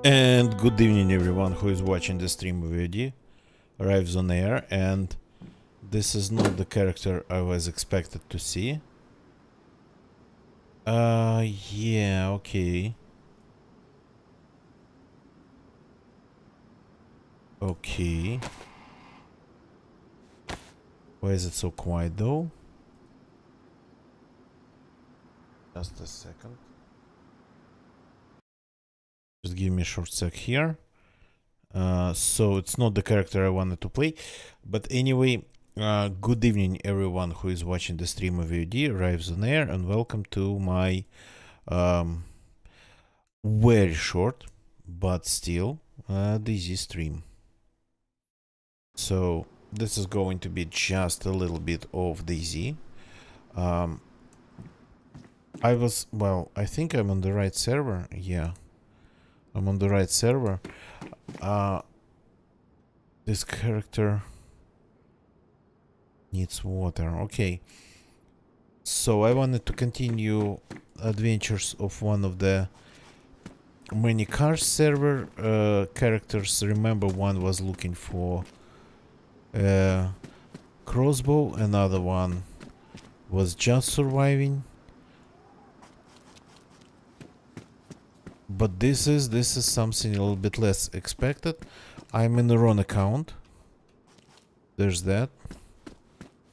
And good evening everyone who is watching the stream of VOD arrives on air, and this is not the character I was expected to see. Yeah, okay. Okay. Why is it so quiet though? Just a second. Just give me a short sec here. So it's not the character I wanted to play. But anyway, good evening everyone who is watching the stream of VOD arrives on air, and welcome to my very short but still DayZ stream. So this is going to be just a little bit of DayZ. I think I'm on the right server. Yeah, I'm on the right server. This character needs water. Okay. So I wanted to continue adventures of one of the many cars server characters. Remember, one was looking for crossbow, another one was just surviving. But this is something a little bit less expected. I'm in the wrong account. There's that.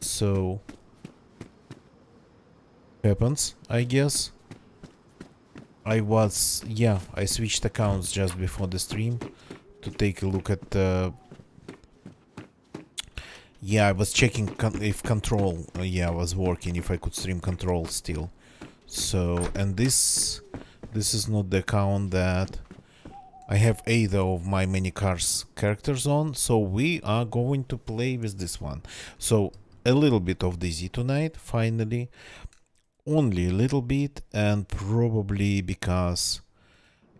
So happens, I guess. I switched accounts just before the stream to take a look at I was checking if control was working, if I could stream control still. So, and this is not the account that I have either of my many cars characters on, so we are going to play with this one. So a little bit of DayZ tonight, finally. Only a little bit, and probably because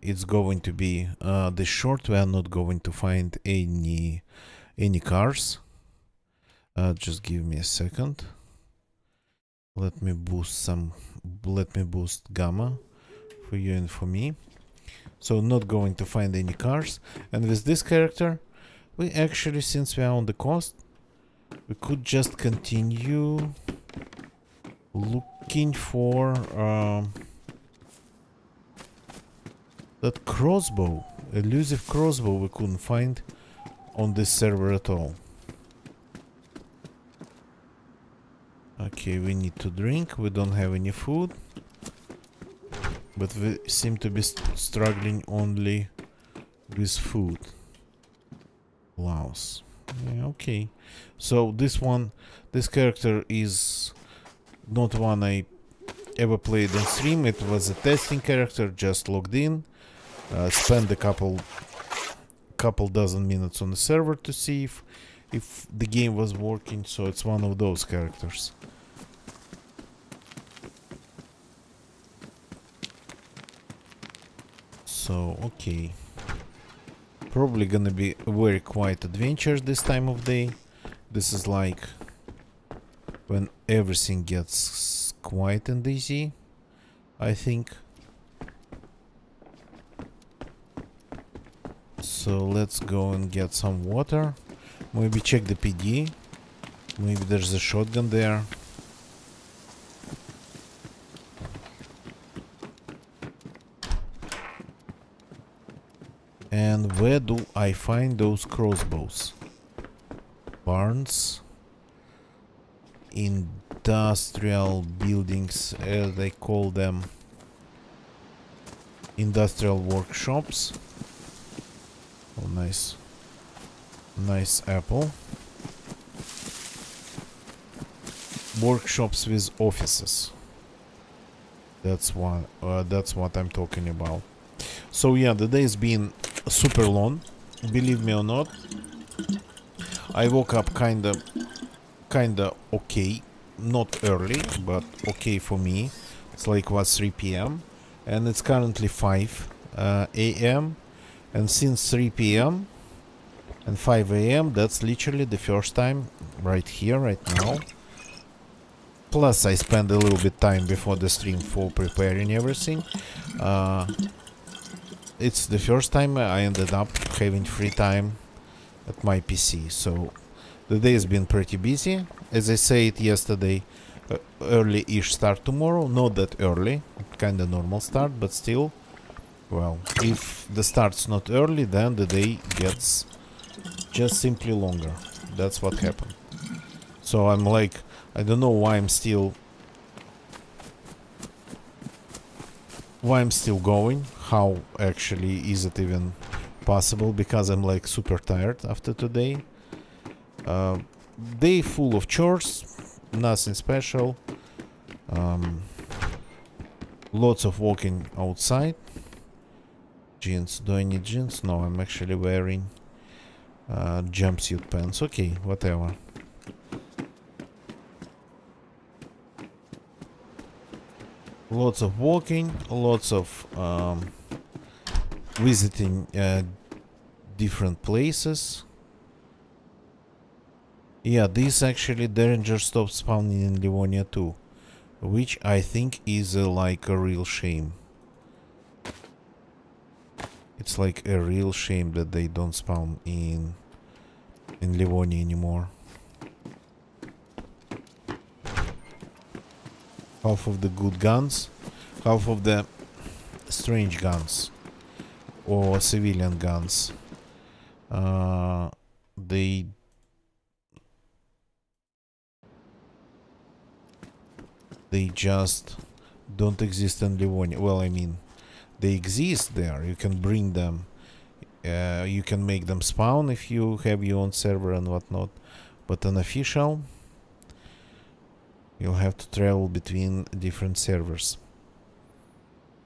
it's going to be the short, we are not going to find any cars. Just give me a second. Let me boost gamma for you and for me. So not going to find any cars. And with this character, we actually, since we are on the coast, we could just continue looking for that crossbow, elusive crossbow we couldn't find on this server at all. Okay, we need to drink. We don't have any food, but we seem to be struggling only with food. Laos. Yeah, okay. So this character is not one I ever played on stream. It was a testing character, just logged in, spent a couple dozen minutes on the server to see if the game was working. So it's one of those characters. So okay, probably gonna be a very quiet adventure this time of day. This is like when everything gets quiet in DayZ, I think. So let's go and get some water. Maybe check the PD. Maybe there's a shotgun there. And where do I find those crossbows? Barns, industrial buildings, as they call them, industrial workshops. Oh, nice apple. Workshops with offices. That's what I'm talking about. So yeah, the day's been super long, believe me or not. I woke up kinda okay, not early, but okay for me. It's like 3 p.m. and it's currently 5 a.m. and since 3 p.m. and 5 a.m. that's literally the first time right here, right now. Plus I spend a little bit time before the stream for preparing everything. It's the first time I ended up having free time at my PC, so the day has been pretty busy. As I said yesterday, early-ish start tomorrow. Not that early, kind of normal start, but still. Well, if the start's not early, then the day gets just simply longer. That's what happened. So I'm like, I don't know why I'm still going. How actually is it even possible? Because I'm like super tired after today. Day full of chores, nothing special. Lots of walking outside. Jeans. Do I need jeans? No, I'm actually wearing jumpsuit pants. Okay, whatever. Lots of walking, lots of visiting different places. Yeah, this actually Derringer stopped spawning in Livonia too, which I think is like a real shame. It's like a real shame that they don't spawn in Livonia anymore. Half of the good guns, half of the strange guns or civilian guns. They just don't exist in Livonia. Well, I mean, they exist there. You can bring them. You can make them spawn if you have your own server and whatnot. But unofficial, you'll have to travel between different servers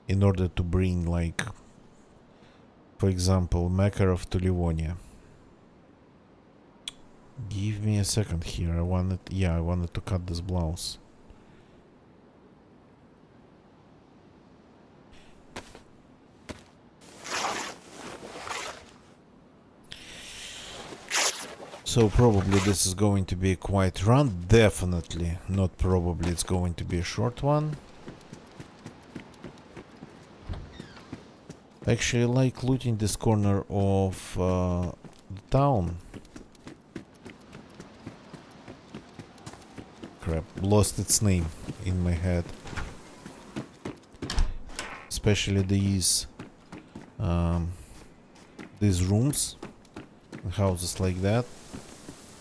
in order to bring, like, for example, Makarov to Livonia. Give me a second here. I wanted to cut this blouse. So probably this is going to be a quiet run. Definitely, not probably, it's going to be a short one. I actually like looting this corner of the town. Crap, lost its name in my head. Especially these rooms and houses like that.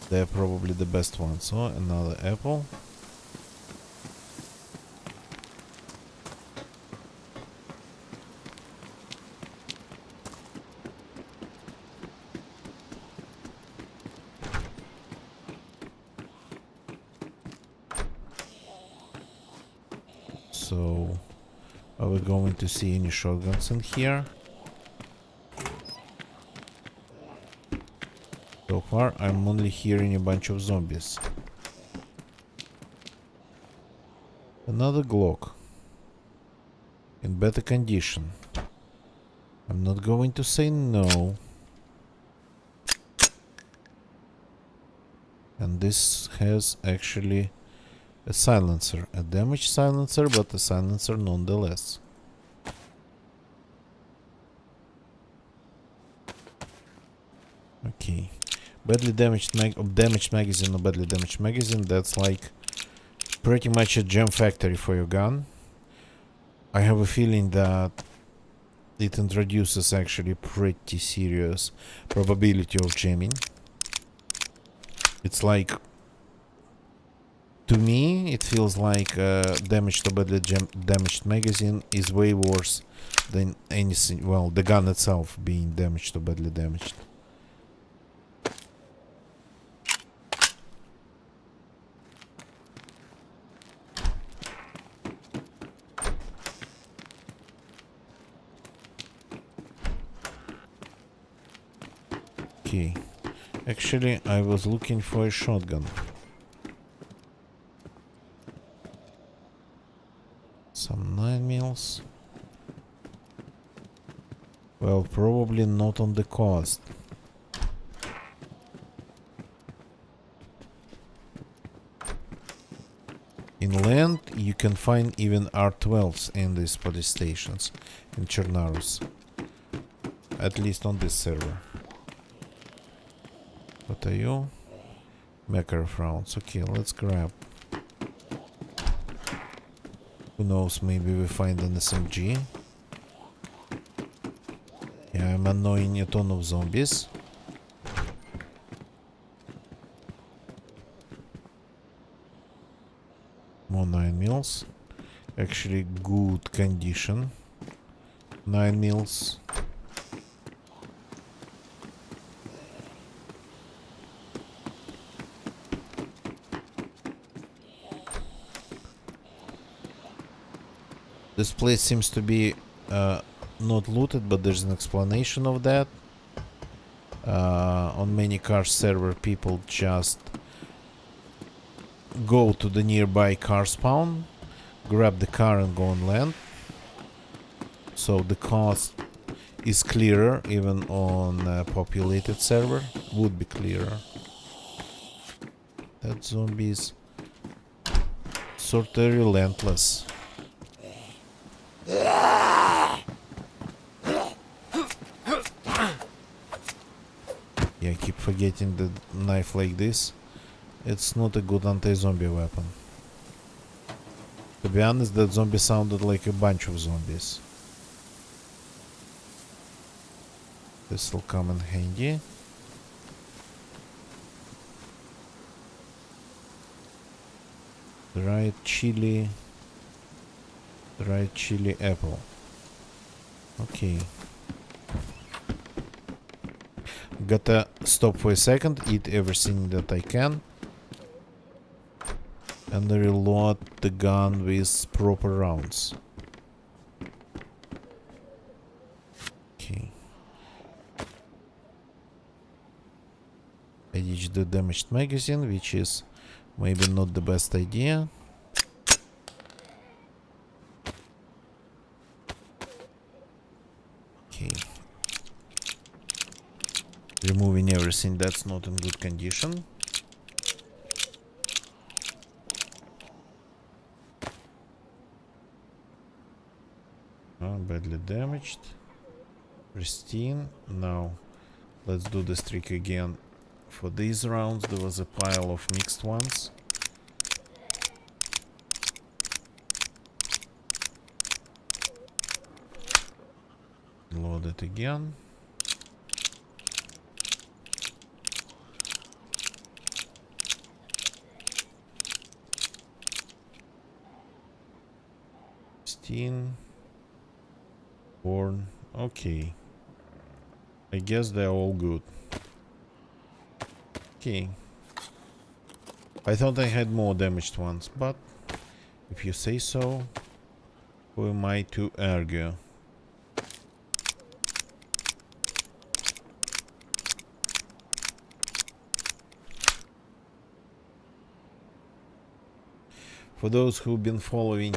They're probably the best ones. So, another apple. So, are we going to see any shotguns in here? So far, I'm only hearing a bunch of zombies. Another Glock. In better condition. I'm not going to say no. And this has actually a silencer. A damaged silencer, but a silencer nonetheless. Okay. Badly damaged magazine or badly damaged magazine, that's like pretty much a gem factory for your gun. I have a feeling that it introduces actually pretty serious probability of jamming. It's like, to me, it feels like damaged or badly damaged magazine is way worse than anything, well, the gun itself being damaged or badly damaged. Okay, actually I was looking for a shotgun. Some 9mm. Well, probably not on the cost. Inland you can find even R12s in these police stations in Chernarus. at least on this server. What are you? Maker of rounds. Okay, let's grab. Who knows, maybe we find an SMG. Yeah, I'm annoying a ton of zombies. More 9 mils. Actually good condition. 9 mils. This place seems to be not looted, but there's an explanation of that. On many car server, people just go to the nearby car spawn, grab the car and go on land. So the cost is clearer even on a populated server. Would be clearer. That zombie is sort of relentless. Yeah, I keep forgetting that knife like this. It's not a good anti-zombie weapon. To be honest, that zombie sounded like a bunch of zombies. This will come in handy. Dried chili apple. Okay. Gotta stop for a second, eat everything that I can, and reload the gun with proper rounds. Okay. I ditched the damaged magazine, which is maybe not the best idea. Okay. Removing everything that's not in good condition. Badly damaged. Pristine. Now let's do this trick again. For these rounds there was a pile of mixed ones. Load it again. Born. Okay. I guess they're all good. Okay. I thought I had more damaged ones, but if you say so, who am I to argue? For those who've been following,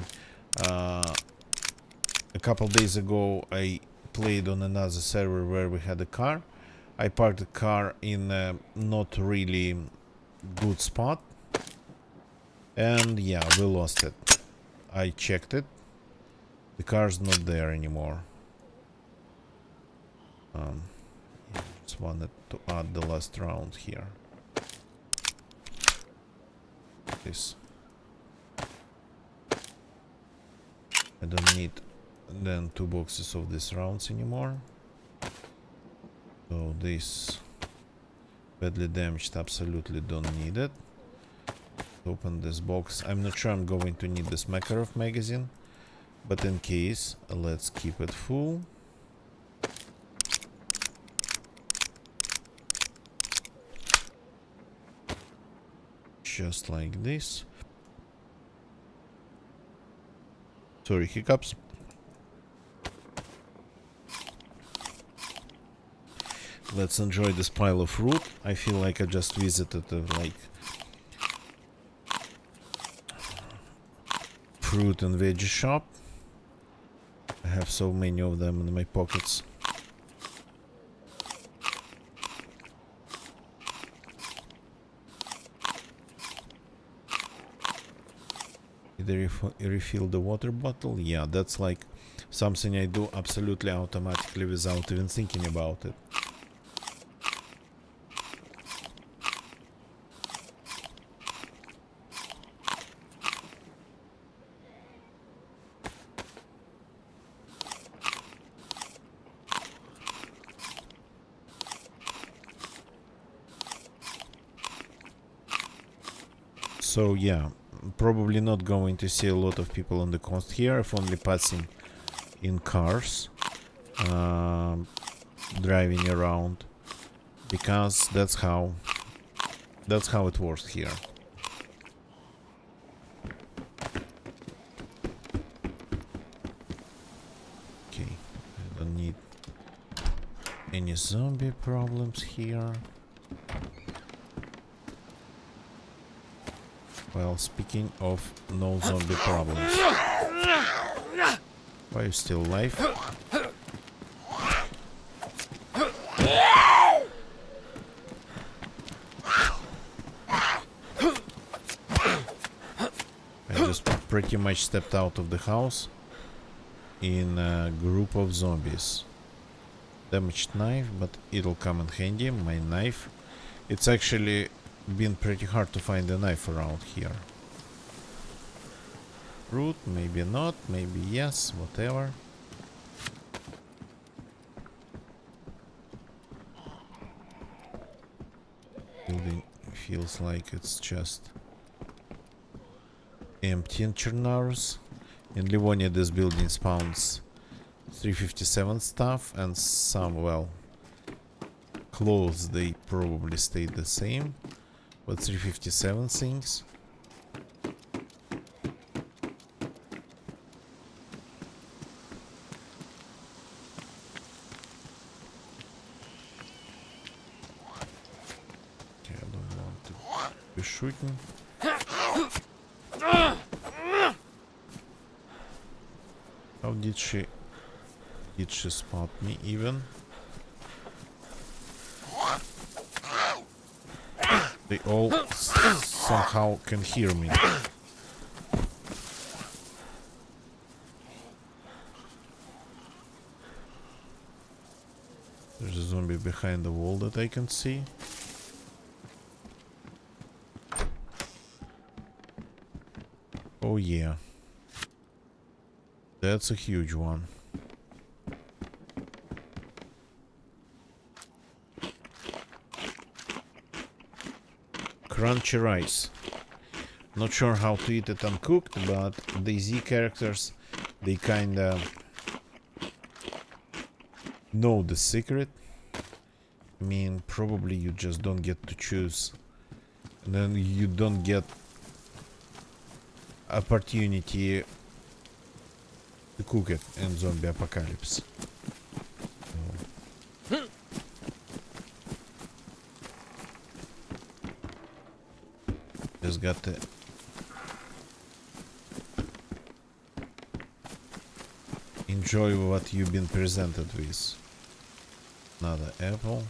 a couple days ago I played on another server where we had a car. I parked the car in a not really good spot, and yeah, we lost it. I checked it. The car's not there anymore. Just wanted to add the last round here. This. I don't need then 2 boxes of these rounds anymore. So this badly damaged, absolutely don't need it. Open this box. I'm not sure I'm going to need this Makarov magazine, but in case, let's keep it full. Just like this. Sorry, hiccups. Let's enjoy this pile of fruit. I feel like I just visited a fruit and veggie shop. I have so many of them in my pockets. Did I refill the water bottle? Yeah, that's like Something I do absolutely automatically without even thinking about it. So yeah, probably not going to see a lot of people on the coast here, if only passing in cars, driving around, because that's how it works here. Okay, I don't need any zombie problems here. Well, speaking of no zombie problems, why are you still alive? I just pretty much stepped out of the house in a group of zombies. Damaged knife, but it'll come in handy. My knife. It's actually been pretty hard to find a knife around here. Root, maybe not, maybe yes, whatever. Building feels like it's just empty in Chernarus. In Livonia this building spawns 357 stuff and some, well, clothes, they probably stayed the same, but 357 things. Okay, I don't want to be shooting. How did she spot me even? They all somehow can hear me. There's a zombie behind the wall that I can see. Oh yeah. That's a huge one. Crunchy rice. Not sure how to eat it uncooked, but the Z characters, they kinda know the secret. I mean, probably you just don't get to choose, and then you don't get opportunity to cook it in zombie apocalypse. Just got to enjoy what you've been presented with. Another apple.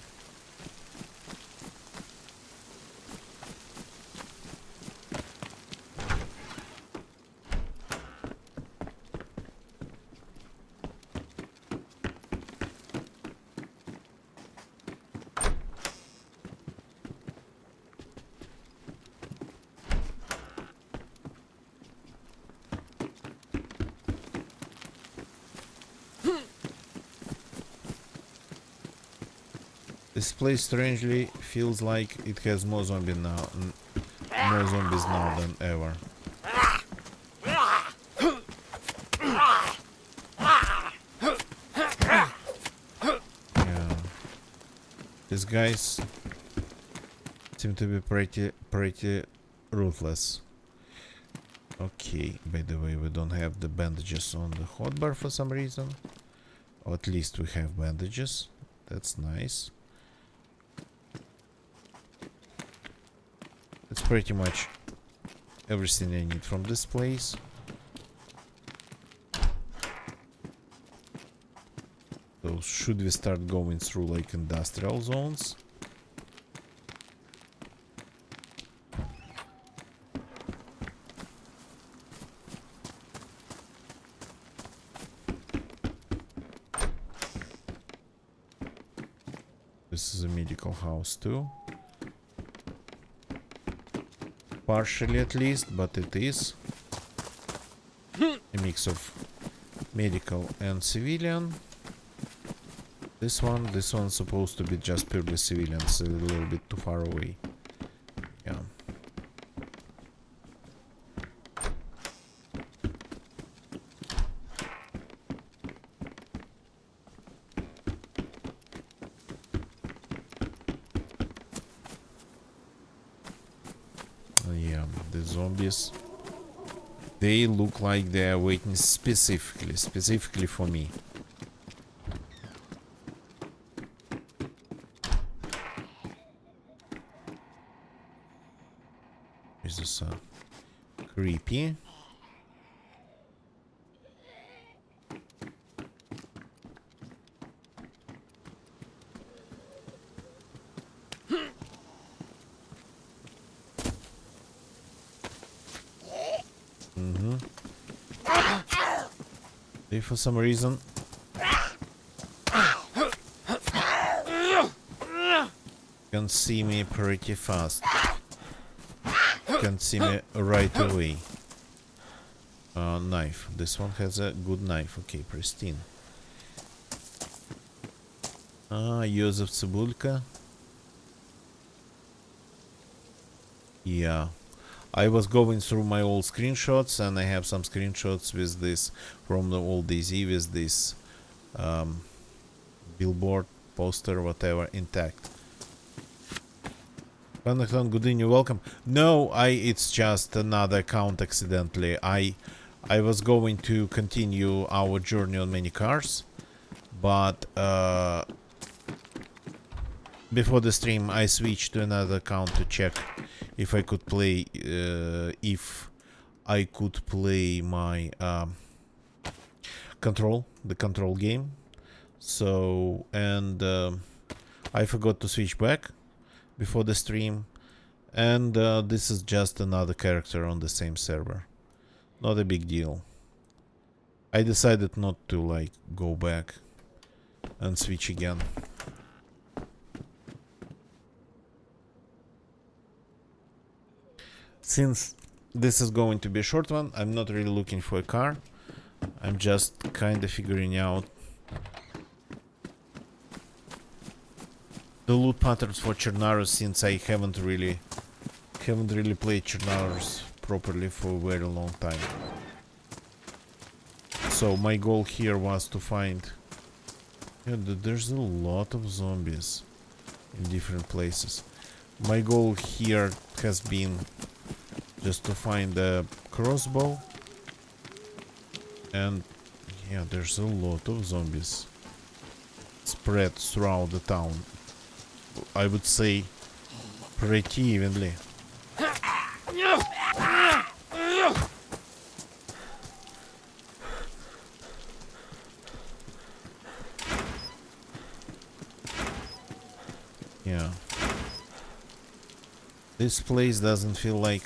This place strangely feels like it has more zombies now than ever. Yeah. These guys seem to be pretty ruthless. Okay, by the way, we don't have the bandages on the hotbar for some reason. Or at least we have bandages. That's nice. That's pretty much everything I need from this place. So should we start going through like industrial zones? This is a medical house too. Partially at least, but it is a mix of medical and civilian. This one's supposed to be just purely civilians, a little bit too far away. Yeah. Yeah, the zombies, they look like they're waiting specifically for me. Is this creepy? They, for some reason, can see me pretty fast. Can see me right away. Knife. This one has a good knife. Okay, pristine. Joseph Cebulka. Yeah. I was going through my old screenshots, and I have some screenshots with this from the old DZ with this billboard, poster, whatever, intact. Panathon, good evening, welcome. No, it's just another account accidentally. I was going to continue our journey on many cars, but before the stream I switched to another account to check if I could play my the control game. So, and I forgot to switch back before the stream, and this is just another character on the same server. Not a big deal. I decided not to like go back and switch again. Since this is going to be a short one, I'm not really looking for a car. I'm just kind of figuring out the loot patterns for Chernarus, since I haven't really played Chernarus properly for a very long time. So my goal here was to find... Yeah, there's a lot of zombies in different places. My goal here has been just to find a crossbow. And yeah, there's a lot of zombies spread throughout the town. I would say pretty evenly. Yeah. This place doesn't feel like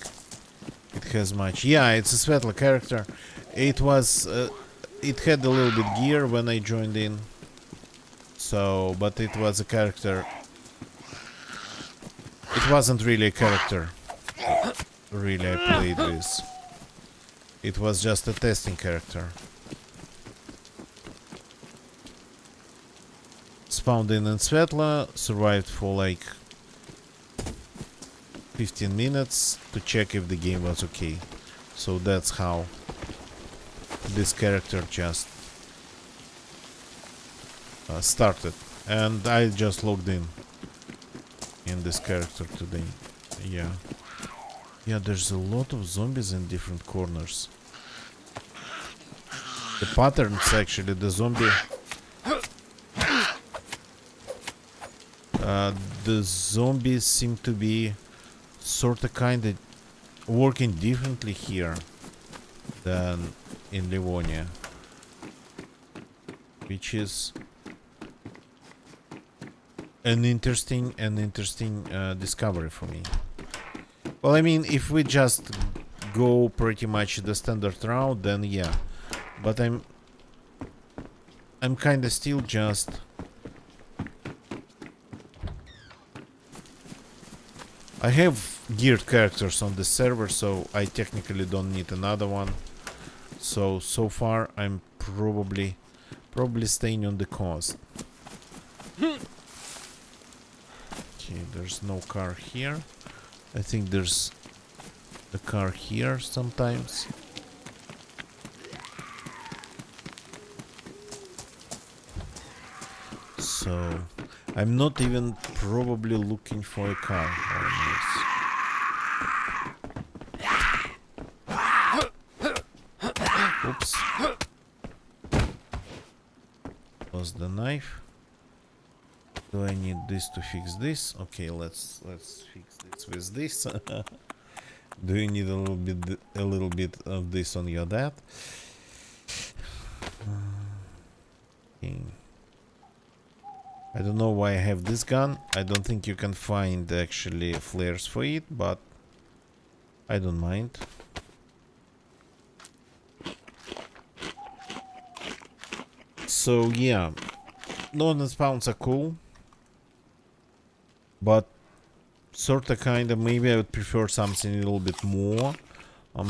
it has much. Yeah, it's a Svetla character. It was it had a little bit gear when I joined in. So, but it was a character. It wasn't really a character really I played with. It was just a testing character. Spawned in Svetla, survived for like 15 minutes to check if the game was okay. So that's how this character just started. And I just logged in this character today. Yeah. Yeah, there's a lot of zombies in different corners. The patterns, actually, the zombie... the zombies seem to be sorta kinda working differently here than in Livonia, which is an interesting discovery for me. Well, I mean, if we just go pretty much the standard route, then yeah. But I'm kinda still just I have geared characters on this server, so I technically don't need another one. So far I'm probably staying on the coast. Okay, there's no car here. I think there's a car here sometimes. So I'm not even probably looking for a car on this. Oops. Was the knife. Do I need this to fix this? Okay, let's fix this with this. Do you need a little bit of this on your dad? Okay. I don't know why I have this gun. I don't think you can find actually flares for it, but I don't mind. So yeah, northern spawns are cool, but sorta kinda maybe I would prefer something a little bit more, a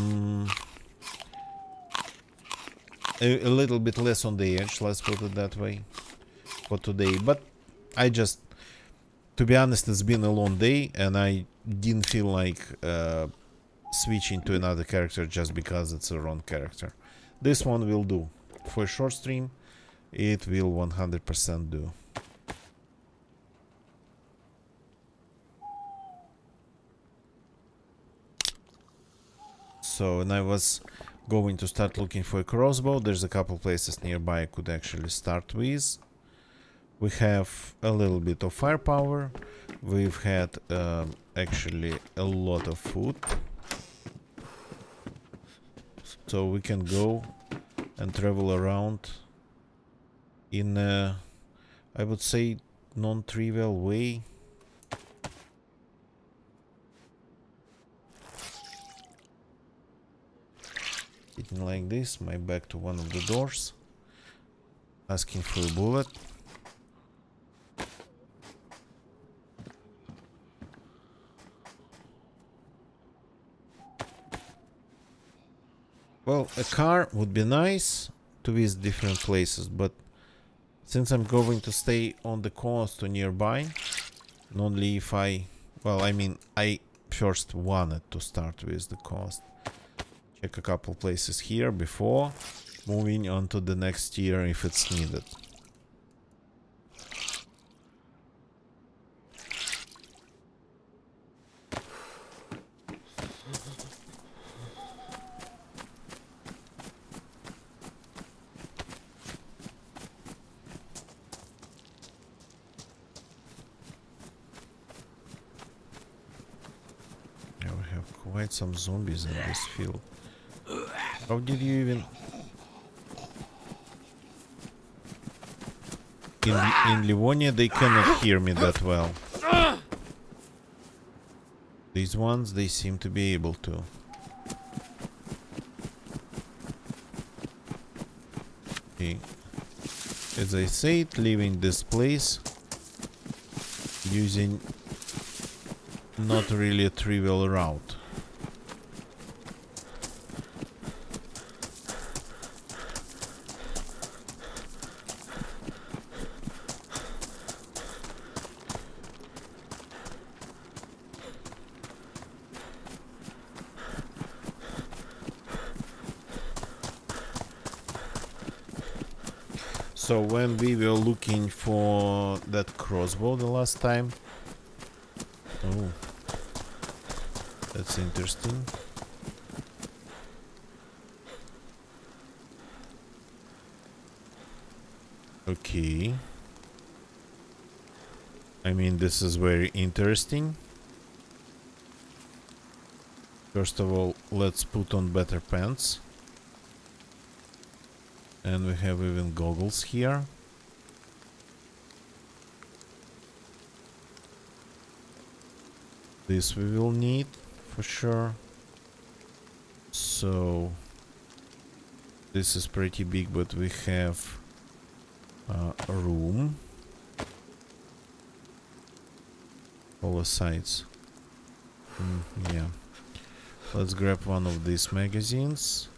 little bit less on the edge, let's put it that way, for today. But I just, to be honest, it's been a long day and I didn't feel like switching to another character just because it's a wrong character. This one will do for a short stream. It will 100% do. So, and I was going to start looking for a crossbow. There's a couple places nearby I could actually start with. We have a little bit of firepower. We've had actually a lot of food. So we can go and travel around in a, I would say, non-trivial way. Sitting like this, my back to one of the doors, asking for a bullet. Well, a car would be nice to visit different places, but since I'm going to stay on the coast or nearby, and only if I first wanted to start with the coast. Check a couple places here before moving on to the next tier if it's needed. Yeah, we have quite some zombies in this field. How did you even... In Livonia they cannot hear me that well. These ones, they seem to be able to. Okay. As I said, leaving this place using not really a trivial route. So when we were looking for that crossbow the last time, oh, that's interesting. Okay. I mean, this is very interesting. First of all, let's put on better pants. And we have even goggles here. This we will need for sure. So this is pretty big, but we have a room. All the sides. Yeah. Let's grab one of these magazines.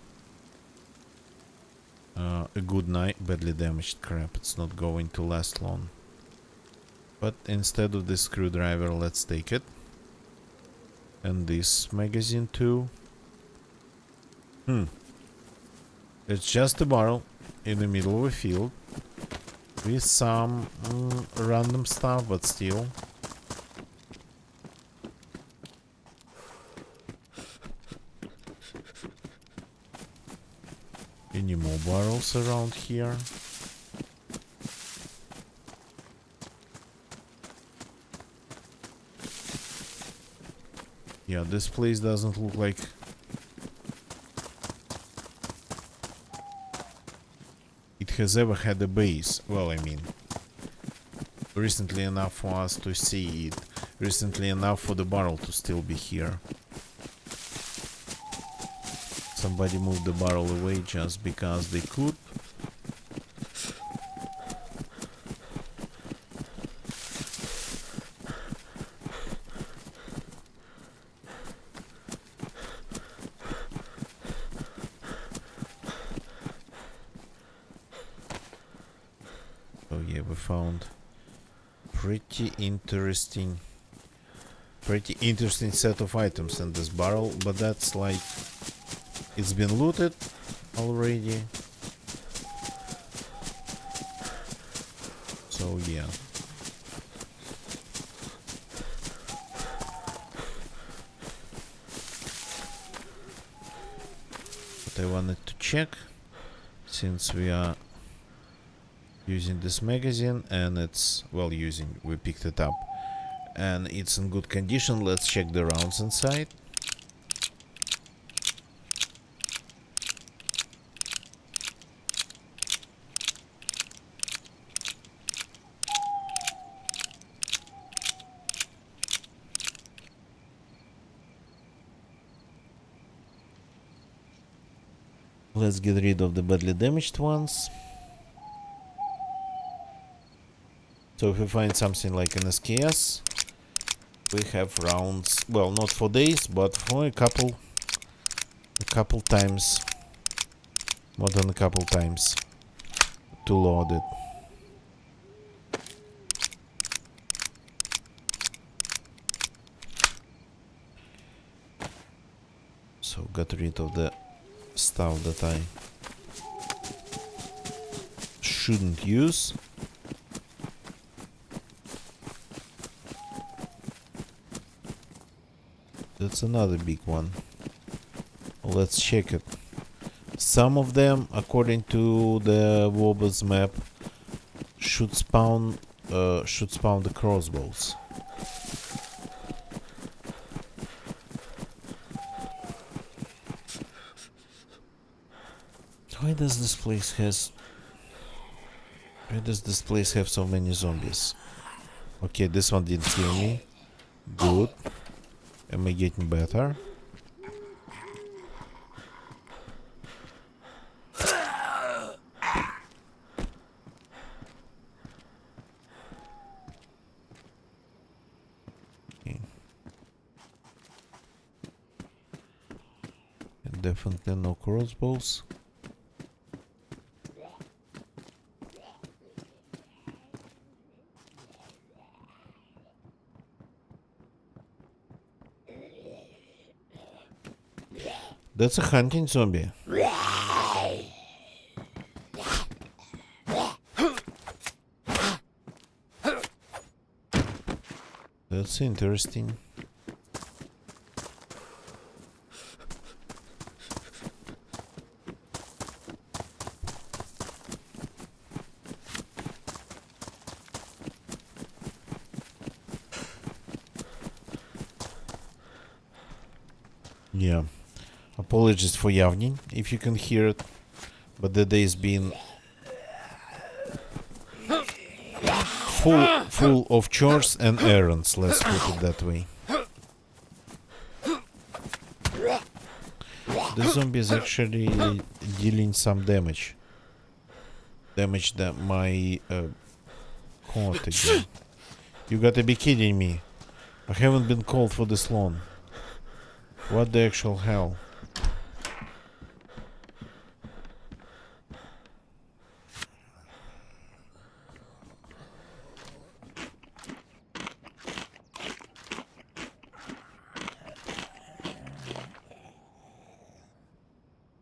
A good night. Badly damaged. Crap, it's not going to last long. But instead of this screwdriver, let's take it. And this magazine too. It's just a barrel in the middle of a field. With some random stuff, but still. Any more barrels around here? Yeah, this place doesn't look like... it has ever had a base. Well, I mean... recently enough for us to see it. Recently enough for the barrel to still be here. Somebody moved the barrel away just because they could. Oh yeah, we found pretty interesting set of items in this barrel, but that's like... it's been looted already. So yeah. But I wanted to check, since we are using this magazine and it's... well, we picked it up and it's in good condition. Let's check the rounds inside. Let's get rid of the badly damaged ones. So if we find something like an SKS, we have rounds, well, not for days, but for a couple times, more than a couple times, to load it. So got rid of the stuff that I shouldn't use. That's another big one. Let's check it. Some of them, according to the Wobble's map, should spawn the crossbows. Why does this place have so many zombies? Okay, this one didn't kill me. Good. Am I getting better? Okay. And definitely no crossbows. That's a hunting zombie. That's interesting. Yeah. Apologies for yawning, if you can hear it, but the day's been full of chores and errands, let's put it that way. The zombie is actually dealing some damage. Damage that my heart again. You gotta be kidding me. I haven't been called for this long. What the actual hell?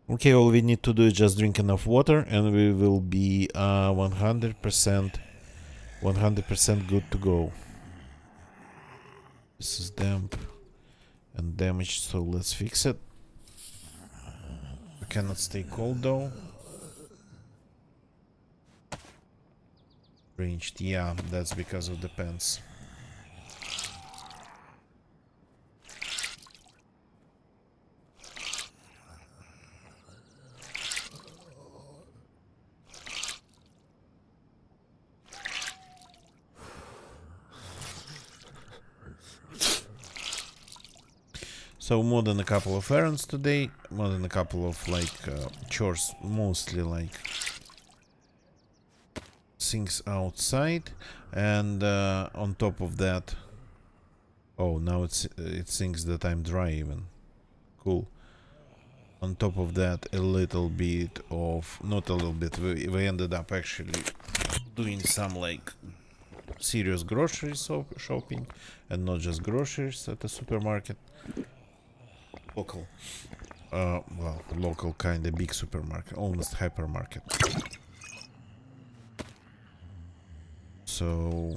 Okay, all we need to do is just drink enough water and we will be 100% good to go. This is damp and damaged, so let's fix it. We cannot stay cold though. Ranged, yeah, that's because of the pants. So more than a couple of errands today, more than a couple of like chores, mostly like things outside, and on top of that, oh, now it thinks that I'm dry even. Cool. On top of that, a little bit of, not a little bit, we ended up actually doing some like serious grocery shopping, and not just groceries at the supermarket. Local. Well, local kind of big supermarket, almost hypermarket. So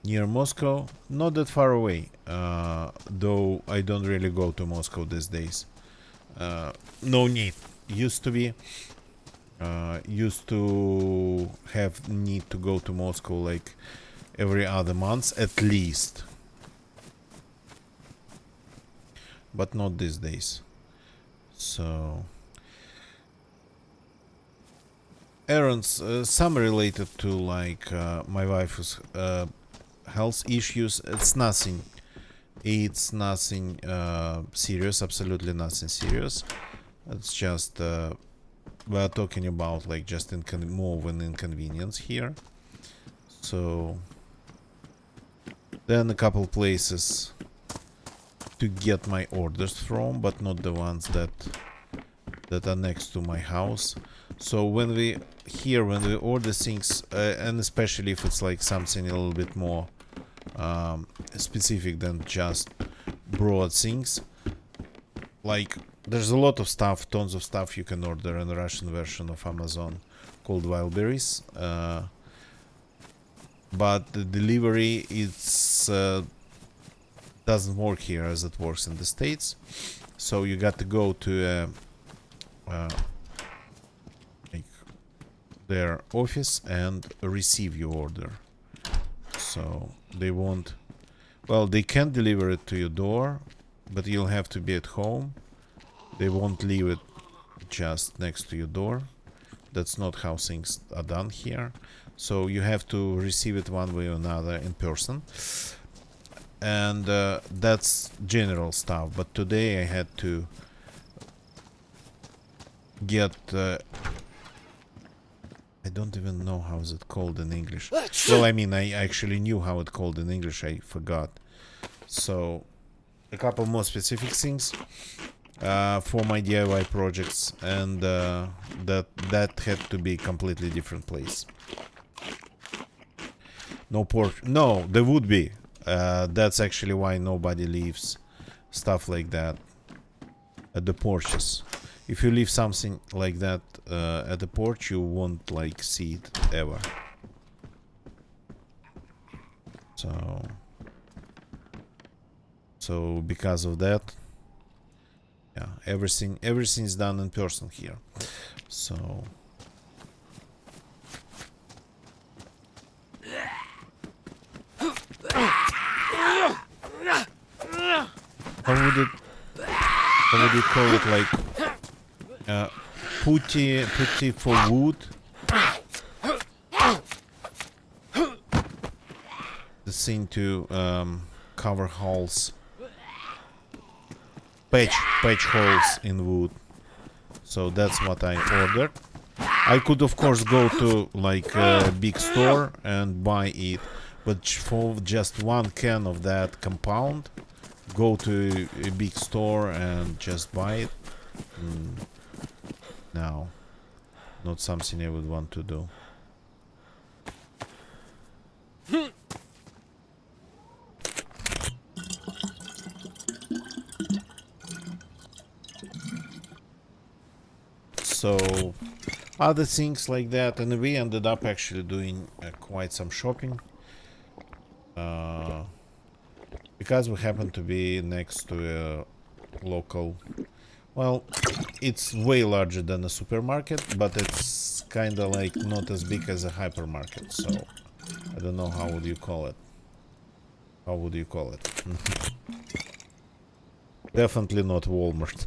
near Moscow, not that far away. Though I don't really go to Moscow these days. No need. Used to be. Used to have need to go to Moscow like every other month at least, but not these days. So errands, some related to like my wife's health issues. It's nothing serious, absolutely nothing serious. It's just we're talking about like just more of an inconvenience here. So then a couple places to get my orders from, but not the ones that are next to my house. So when we order things, and especially if it's like something a little bit more specific than just broad things, like there's a lot of stuff, tons of stuff you can order in the Russian version of Amazon called Wildberries. But the delivery doesn't work here as it works in the States. So you got to go to like their office and receive your order. So they won't. Well, they can deliver it to your door, but you'll have to be at home. They won't leave it just next to your door. That's not how things are done here. So you have to receive it one way or another in person. And that's general stuff. But today I had to get... I don't even know how is it called in English. Well, I mean, I actually knew how it called in English. I forgot. So a couple more specific things for my DIY projects, and that had to be a completely different place. No porch. No, there would be. That's actually why nobody leaves stuff like that at the porches. If you leave something like that at the porch, you won't like see it ever. So because of that, yeah, everything's done in person here. So how would you call it, like putty for wood? The thing to cover holes, patch holes in wood. So that's what I ordered. I could of course go to like a big store and buy it, But for just one can of that compound, go to a big store and just buy it. No, not something I would want to do. So other things like that, and we ended up actually doing quite some shopping because we happen to be next to a local, well, it's way larger than a supermarket, but it's kind of like not as big as a hypermarket, so I don't know, how would you call it? How would you call it? Definitely not Walmart.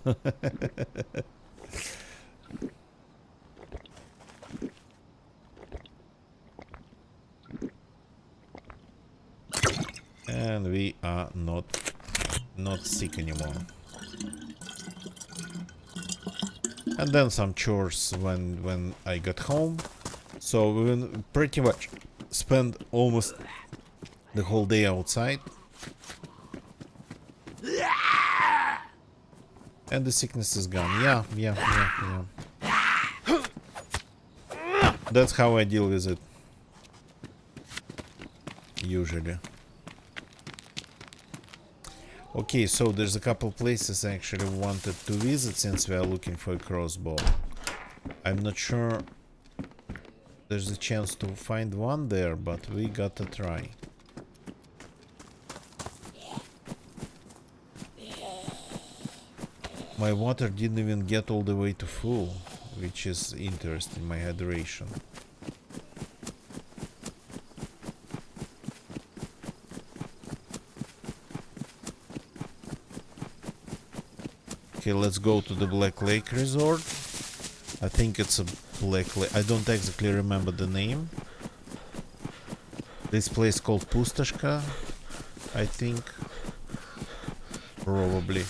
And we are not sick anymore. And then some chores when I got home. So we pretty much spent almost the whole day outside. And the sickness is gone. Yeah. That's how I deal with it. Usually. Okay, so there's a couple places I actually wanted to visit since we are looking for a crossbow. I'm not sure there's a chance to find one there, but we gotta try. My water didn't even get all the way to full, which is interesting, my hydration. Okay, let's go to the Black Lake Resort. I think it's a Black Lake. I don't exactly remember the name. This place called Pustashka, I think. Probably.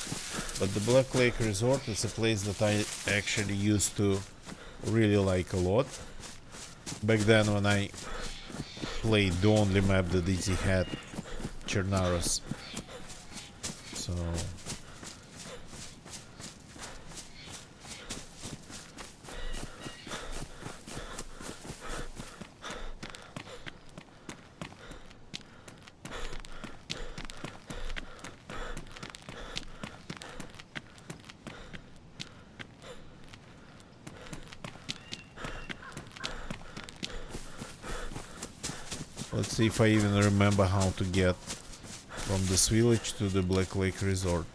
But the Black Lake Resort is a place that I actually used to really like a lot. Back then when I played the only map that DZ had, Chernarus. So... let's see if I even remember how to get from this village to the Black Lake Resort.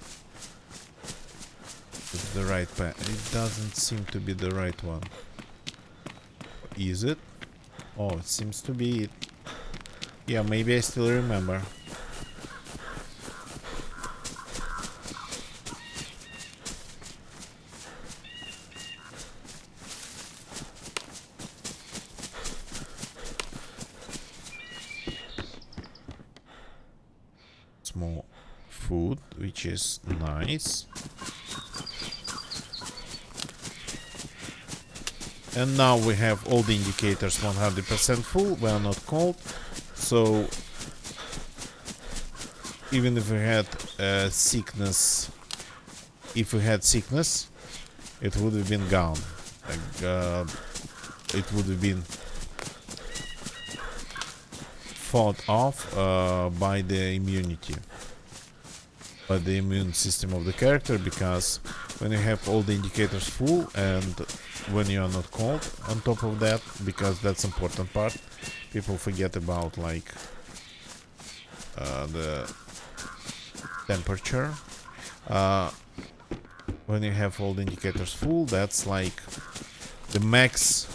It's the right path. It doesn't seem to be the right one. Is it? Oh, it seems to be it. Yeah, maybe I still remember. Small food, which is nice. And now we have all the indicators 100% full. We are not cold, so even if we had sickness, it would have been gone. Like, it would have been fought off by the immunity, by the immune system of the character, because when you have all the indicators full and when you are not cold on top of that, because that's important part, people forget about, like, the temperature. When you have all the indicators full, that's like the max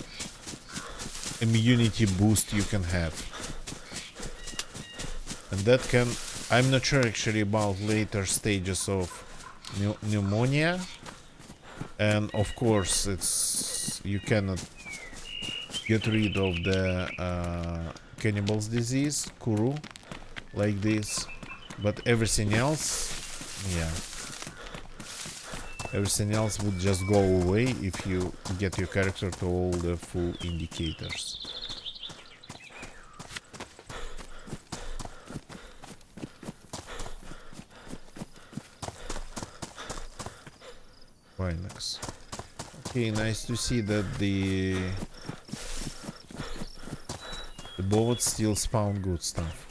immunity boost you can have. And that can... I'm not sure actually about later stages of pneumonia. And of course, it's... you cannot get rid of the cannibal's disease, Kuru, like this. But everything else, yeah. Everything else would just go away if you get your character to all the full indicators. Linux. Okay, nice to see that the bullets still spawn good stuff.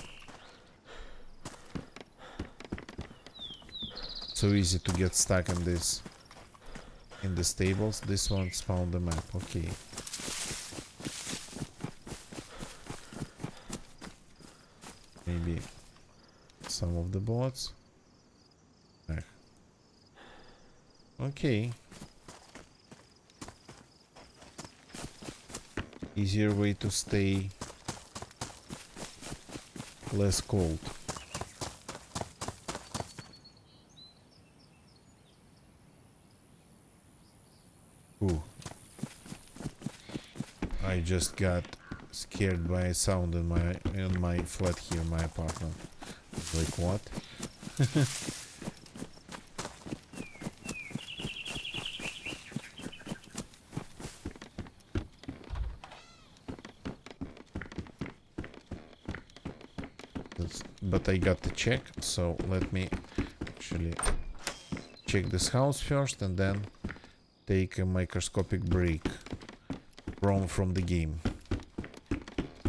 So easy to get stuck in this, in the stables. This one spawned the map. Okay. Maybe some of the bullets. Okay. Easier way to stay less cold. Ooh. I just got scared by a sound in my flat here, my apartment. Like what? But I got to check, so let me actually check this house first and then take a microscopic break from the game.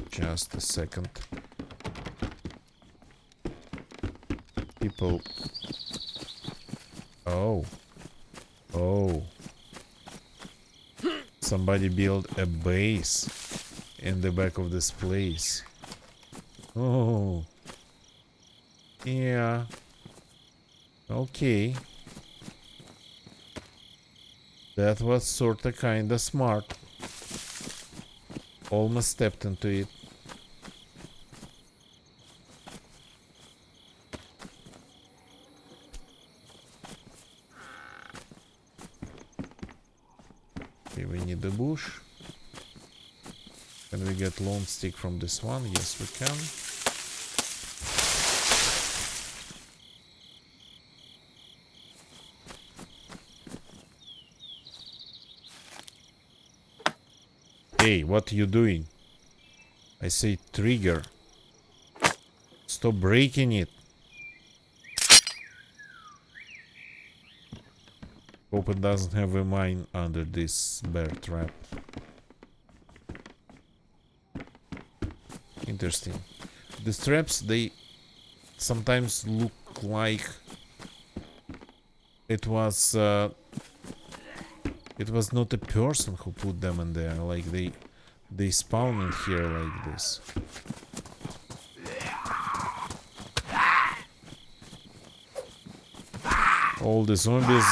Just a second. People. Oh. Oh. Somebody built a base in the back of this place. Oh. Yeah. Okay. That was sorta kinda smart. Almost stepped into it. Okay, we need a bush. Can we get lone stick from this one? Yes, we can. Hey, what are you doing? I say trigger. Stop breaking it. Hope it doesn't have a mine under this bear trap. Interesting. These traps, they sometimes look like it was not a person who put them in there. Like they spawn in here like this. All the zombies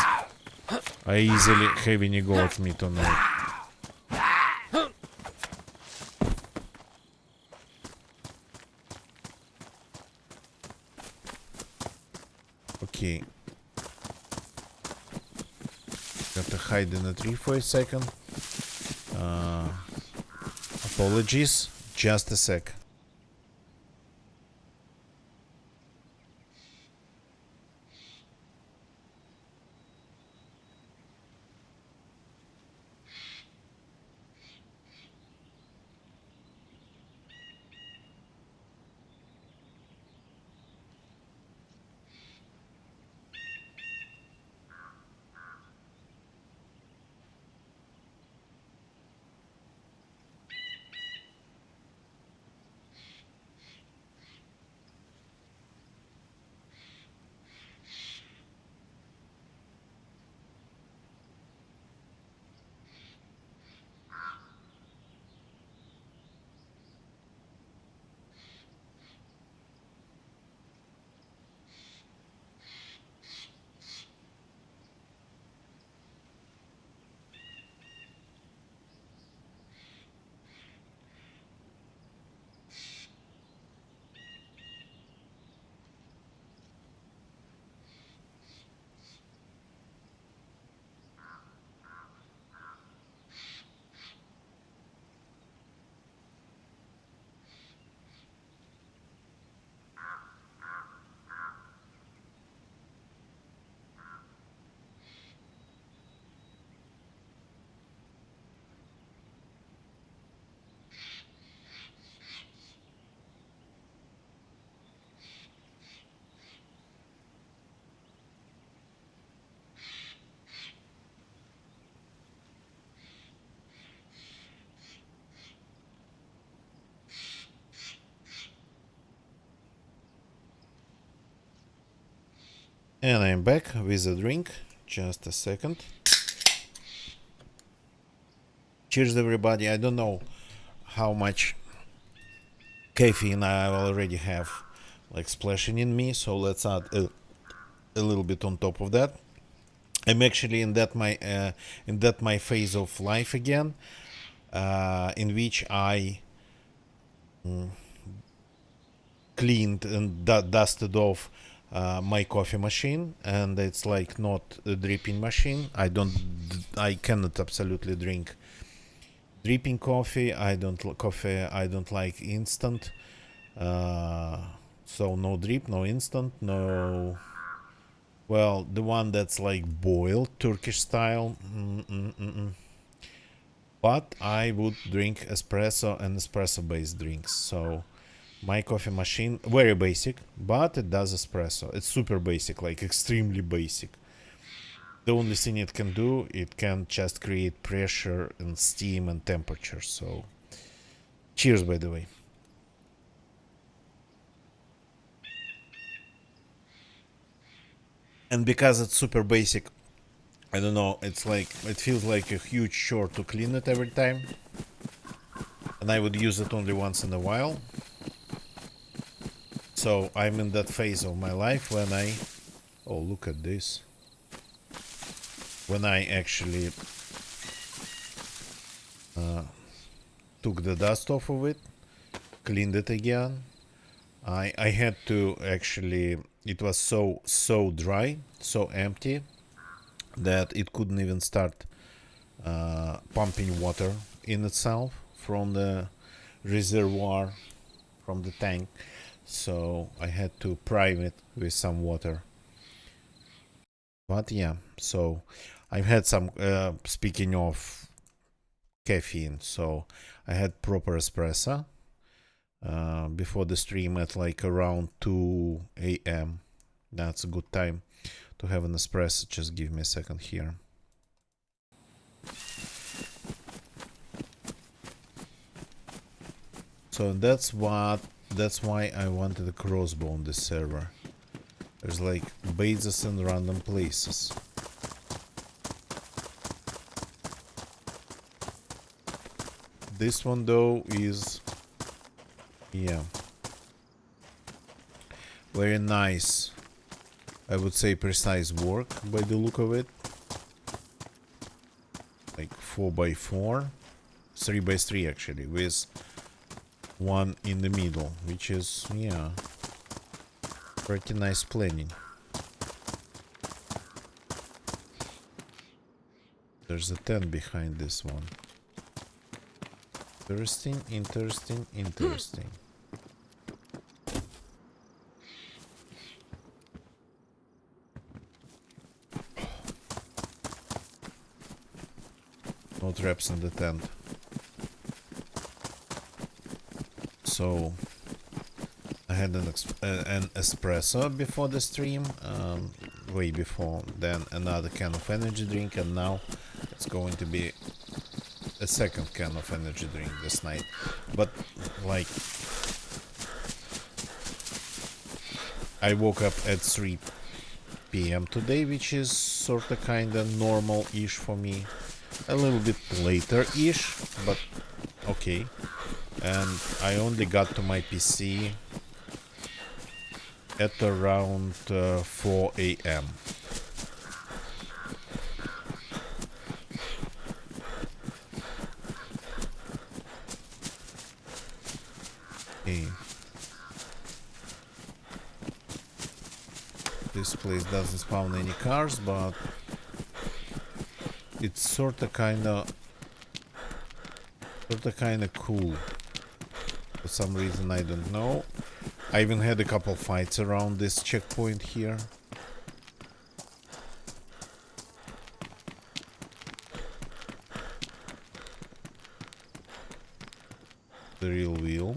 are easily having a go at me tonight. Okay. Got to hide in a tree for a second. Apologies. Just a sec. And I'm back with a drink. Just a second. Cheers, everybody. I don't know how much caffeine I already have, like, splashing in me, so let's add a little bit on top of that. I'm actually in that my phase of life again, in which I cleaned and dusted off my coffee machine, and it's like not a dripping machine. I cannot absolutely drink dripping coffee. I don't like instant. So no drip, no instant, no. Well, the one that's like boiled Turkish style. But I would drink espresso and espresso based drinks. So my coffee machine, very basic, but it does espresso. It's super basic, like extremely basic. The only thing it can do, it can just create pressure and steam and temperature. So cheers, by the way. And because it's super basic, I don't know, it's like, it feels like a huge chore to clean it every time. And I would use it only once in a while. So I'm in that phase of my life when oh, look at this. When I actually took the dust off of it, cleaned it again. I had to actually, it was so dry, so empty, that it couldn't even start pumping water in itself from the reservoir, from the tank. So I had to prime it with some water. But yeah, so I've had some, speaking of caffeine, so I had proper espresso before the stream at like around 2 a.m. That's a good time to have an espresso. Just give me a second here. So that's why I wanted a crossbow on this server. There's like bases in random places. This one though is, yeah, very nice. I would say precise work by the look of it. Like 4x4, 3x3 actually, with one in the middle, which is, yeah, pretty nice planning. There's a tent behind this one. Interesting, interesting, interesting. No traps in the tent. So I had an espresso before the stream, way before, then another can of energy drink, and now it's going to be a second can of energy drink this night. But like, I woke up at 3 p.m. today, which is sort of kind of normal-ish for me. A little bit later-ish, but okay. And I only got to my PC at around 4 a.m. Okay. This place doesn't spawn any cars, but it's sorta kinda cool. For some reason, I don't know. I even had a couple fights around this checkpoint here. The real wheel.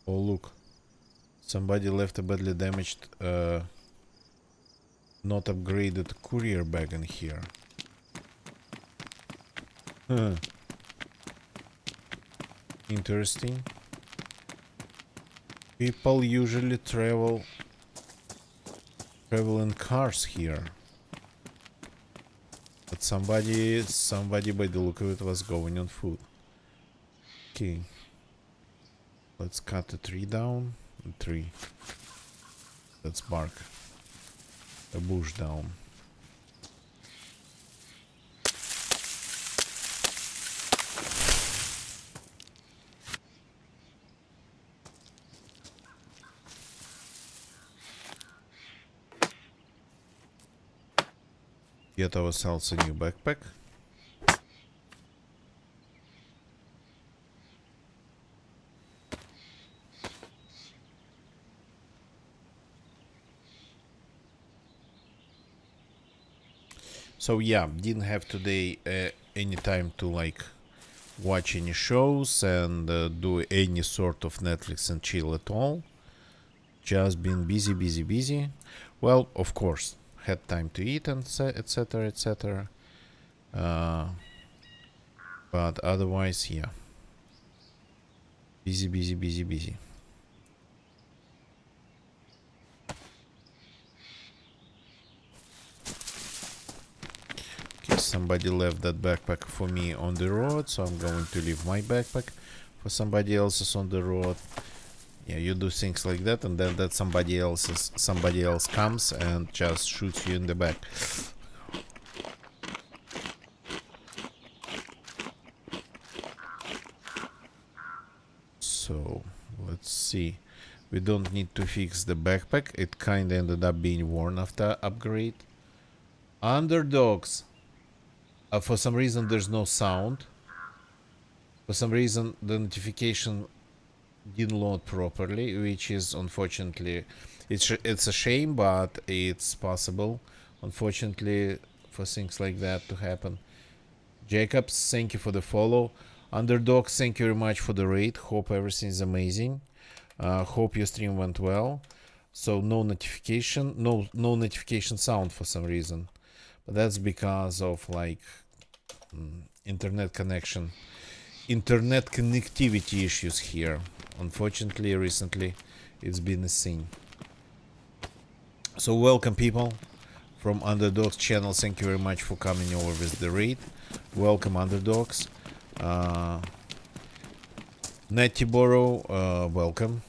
Oh look, somebody left a badly damaged, not upgraded courier bag in here. Huh. Interesting. People usually travel in cars here. But somebody by the look of it was going on foot. Okay. Let's cut the tree down. A tree. Let's bark. A bush down. Get ourselves a new backpack. So yeah, didn't have today any time to like watch any shows and do any sort of Netflix and chill at all. Just been busy. Well, of course, had time to eat and etc. etc. But otherwise, yeah, busy. Okay, somebody left that backpack for me on the road, so I'm going to leave my backpack for somebody else's on the road. Yeah, you do things like that, and then that somebody else comes and just shoots you in the back. So let's see. We don't need to fix the backpack. It kinda ended up being worn after upgrade. Underdogs. For some reason there's no sound. For some reason the notification didn't load properly, which is unfortunately it's a shame, but it's possible, unfortunately, for things like that to happen. Jacobs, thank you for the follow. Underdogs, thank you very much for the raid. Hope everything's amazing. Hope your stream went well. So no notification, no notification sound for some reason, but that's because of like internet connectivity issues here. Unfortunately, recently it's been a thing. So welcome people from Underdogs channel. Thank you very much for coming over with the raid. Welcome Underdogs. Netiboro, welcome.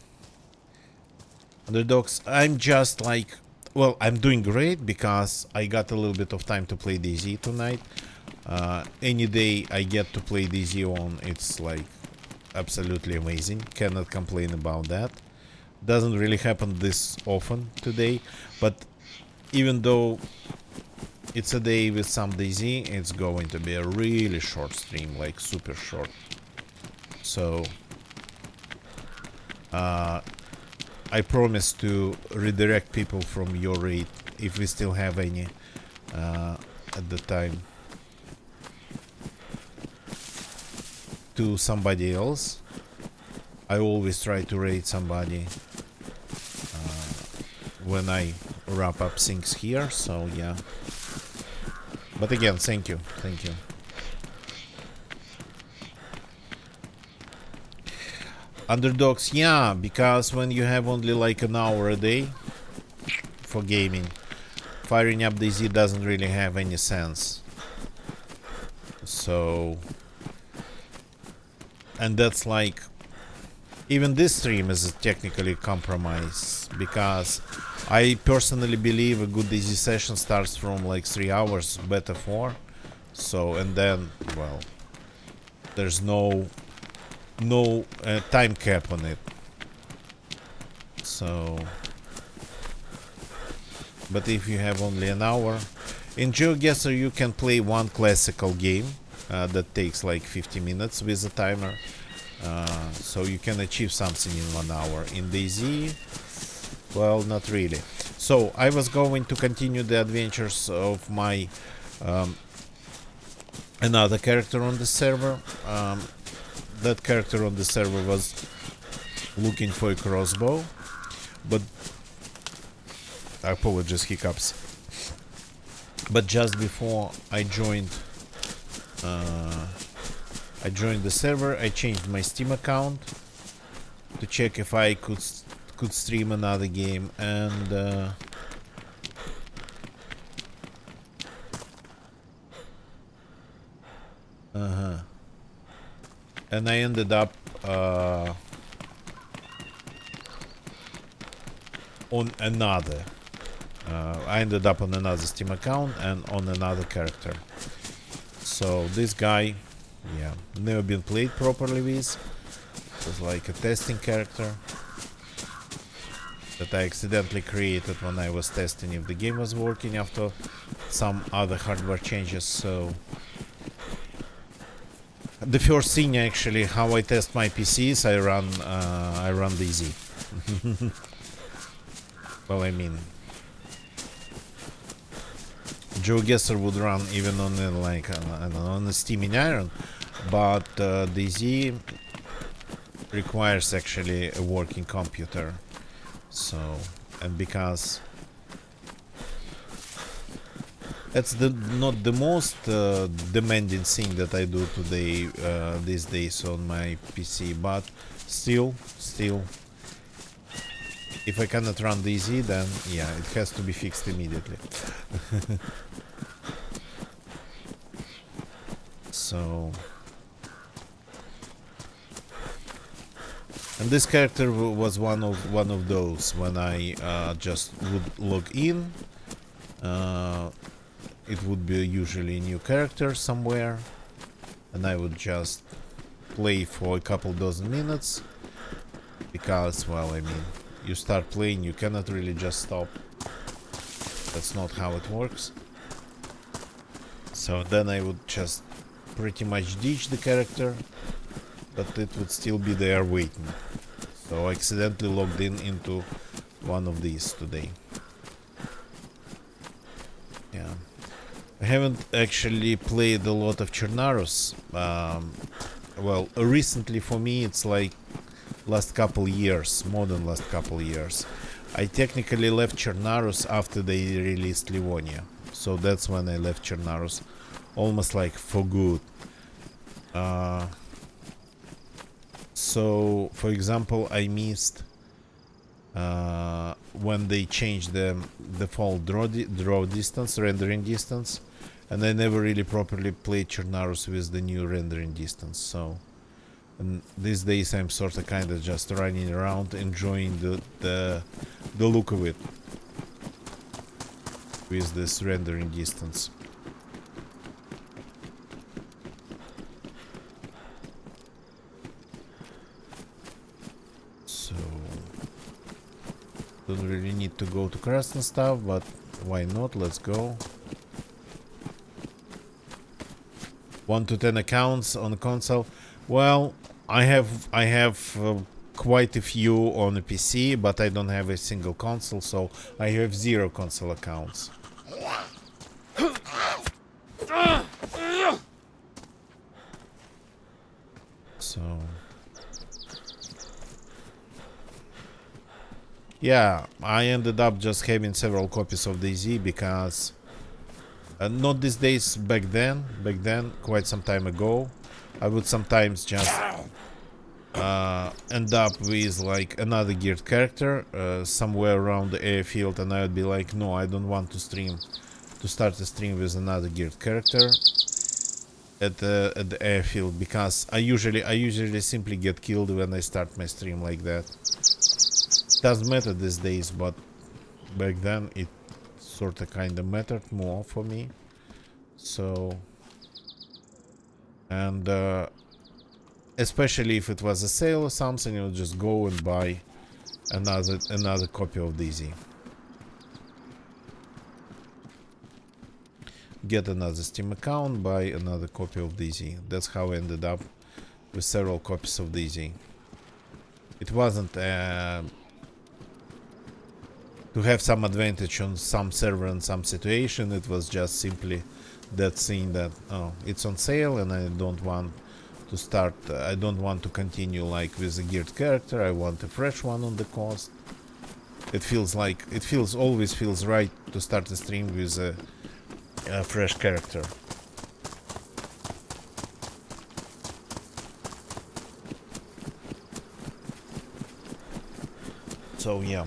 Underdogs, I'm just like, well, I'm doing great because I got a little bit of time to play DayZ tonight. Any day I get to play DayZ on, it's like absolutely amazing. Cannot complain about that. Doesn't really happen this often today, but even though it's a day with some DayZ, it's going to be a really short stream, like super short. So I promise to redirect people from your raid if we still have any at the time to somebody else. I always try to raid somebody when I wrap up things here, so yeah. But again, thank you. Underdogs, yeah, because when you have only like an hour a day for gaming, firing up DayZ doesn't really have any sense. So, and that's like, even this stream is technically a compromise, because I personally believe a good DayZ session starts from like 3 hours, better 4. So, and then, well, there's no time cap on it. So, but if you have only an hour, in GeoGuessr you can play one classical game that takes like 50 minutes with a timer. So you can achieve something in 1 hour. In DayZ, well, not really. So I was going to continue the adventures of my another character on the server. That character on the server was looking for a crossbow, but I apologize, hiccups. But just before I joined the server, I changed my Steam account to check if I could could stream another game, and and I ended up on another. I ended up on another Steam account and on another character. So this guy, yeah, never been played properly with. It was like a testing character that I accidentally created when I was testing if the game was working after some other hardware changes. So the first thing, actually, how I test my PCs, I run DayZ. Well, I mean, GeoGuessr would run even on like I don't know, on a steaming iron, but DayZ requires actually a working computer. So, and because that's not the most demanding thing that I do today these days on my PC, but still, if I cannot run DayZ, then yeah, it has to be fixed immediately. So, and this character was one of those when I just would log in. It would be usually a new character somewhere, and I would just play for a couple dozen minutes, because, well, I mean, you start playing, you cannot really just stop. That's not how it works. So then I would just pretty much ditch the character, but it would still be there waiting. So I accidentally logged into one of these today. Yeah. I haven't actually played a lot of Chernarus. Well, recently for me it's like last couple years, more than last couple years. I technically left Chernarus after they released Livonia. So that's when I left Chernarus, almost like for good. So, for example, I missed when they changed the default draw distance, rendering distance, and I never really properly played Chernarus with the new rendering distance. So, and these days I'm sort of kind of just running around, enjoying the look of it with this rendering distance. So, don't really need to go to craft and stuff, but why not? Let's go. 1 to 10 accounts on the console. Well, I have quite a few on the PC, but I don't have a single console, so I have 0 console accounts. So, yeah, I ended up just having several copies of DayZ because not these days, back then, quite some time ago, I would sometimes just end up with like another geared character somewhere around the airfield, and I would be like, no, I don't want to start a stream with another geared character at the airfield, because I usually simply get killed when I start my stream like that. Doesn't matter these days, but back then it sort of kind of mattered more for me. So, and especially if it was a sale or something, you would just go and buy another copy of DayZ. Get another Steam account, buy another copy of DayZ. That's how I ended up with several copies of DayZ. It wasn't to have some advantage on some server and some situation. It was just simply that thing that, oh, it's on sale and I don't want to start, I don't want to continue like with a geared character. I want a fresh one on the cost. It always feels right to start a stream with a fresh character. So yeah.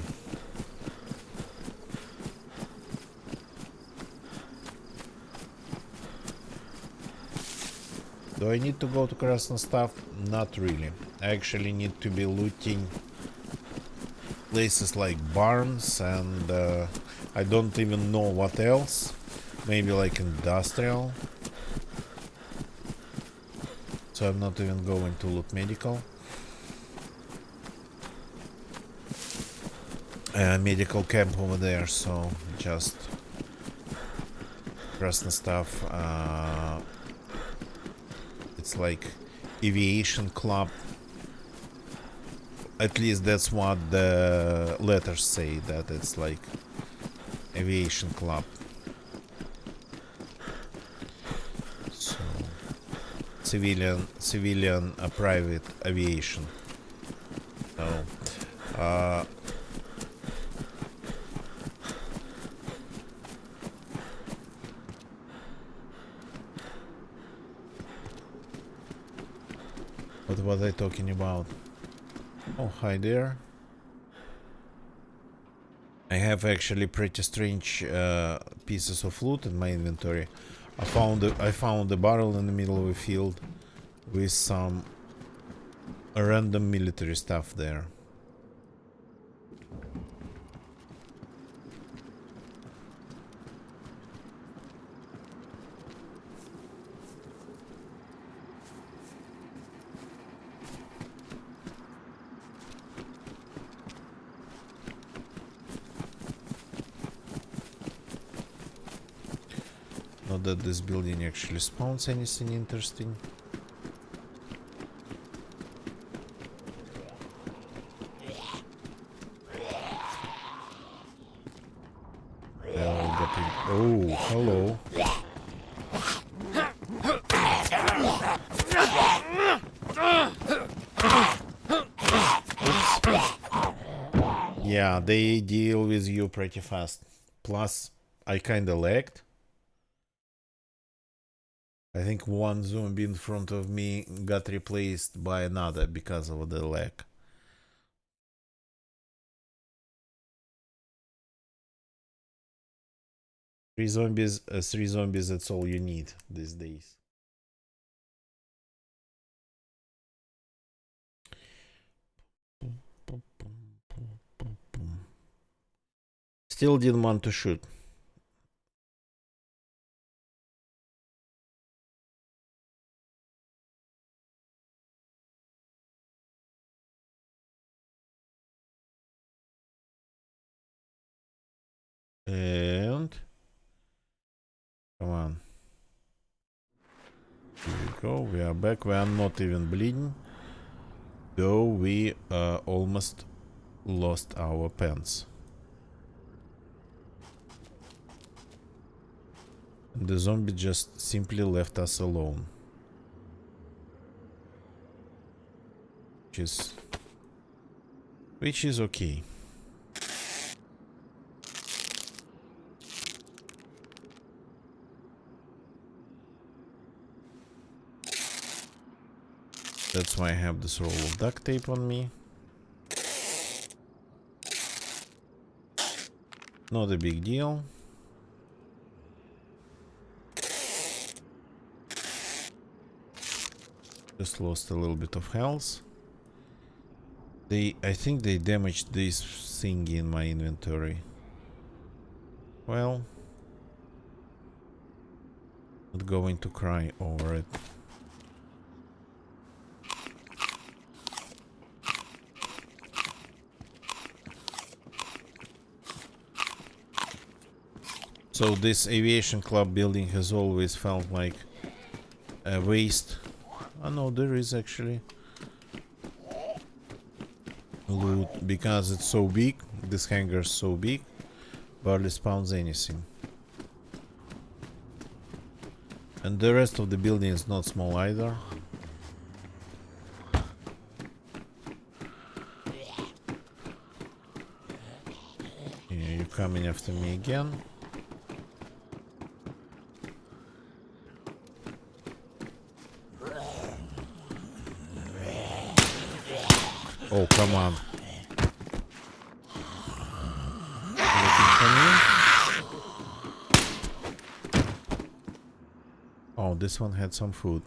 Do I need to go to Krasnostav? Not really. I actually need to be looting places like barns and I don't even know what else. Maybe like industrial. So I'm not even going to loot medical. Medical camp over there, so just Krasnostav. It's like aviation club. At least that's what the letters say, that it's like aviation club. So civilian private aviation. So what was I talking about? Oh, hi there. I have actually pretty strange pieces of loot in my inventory. I found a barrel in the middle of a field with some random military stuff there. Not that this building actually spawns anything interesting. Oh, hello. Oops. Yeah, they deal with you pretty fast. Plus, I kinda lagged. I think one zombie in front of me got replaced by another because of the lag. Three zombies, that's all you need these days. Still didn't want to shoot. And come on. Here we go. We are back. We are not even bleeding. Though we almost lost our pants. The zombie just simply left us alone. Which is okay. That's why I have this roll of duct tape on me. Not a big deal. Just lost a little bit of health. I think they damaged this thingy in my inventory. Well, not going to cry over it. So this aviation club building has always felt like a waste. Oh no, there is actually loot because it's so big. This hangar is so big, barely spawns anything. And the rest of the building is not small either. Yeah, you're coming after me again. Oh, come on. Wow, this one had some food.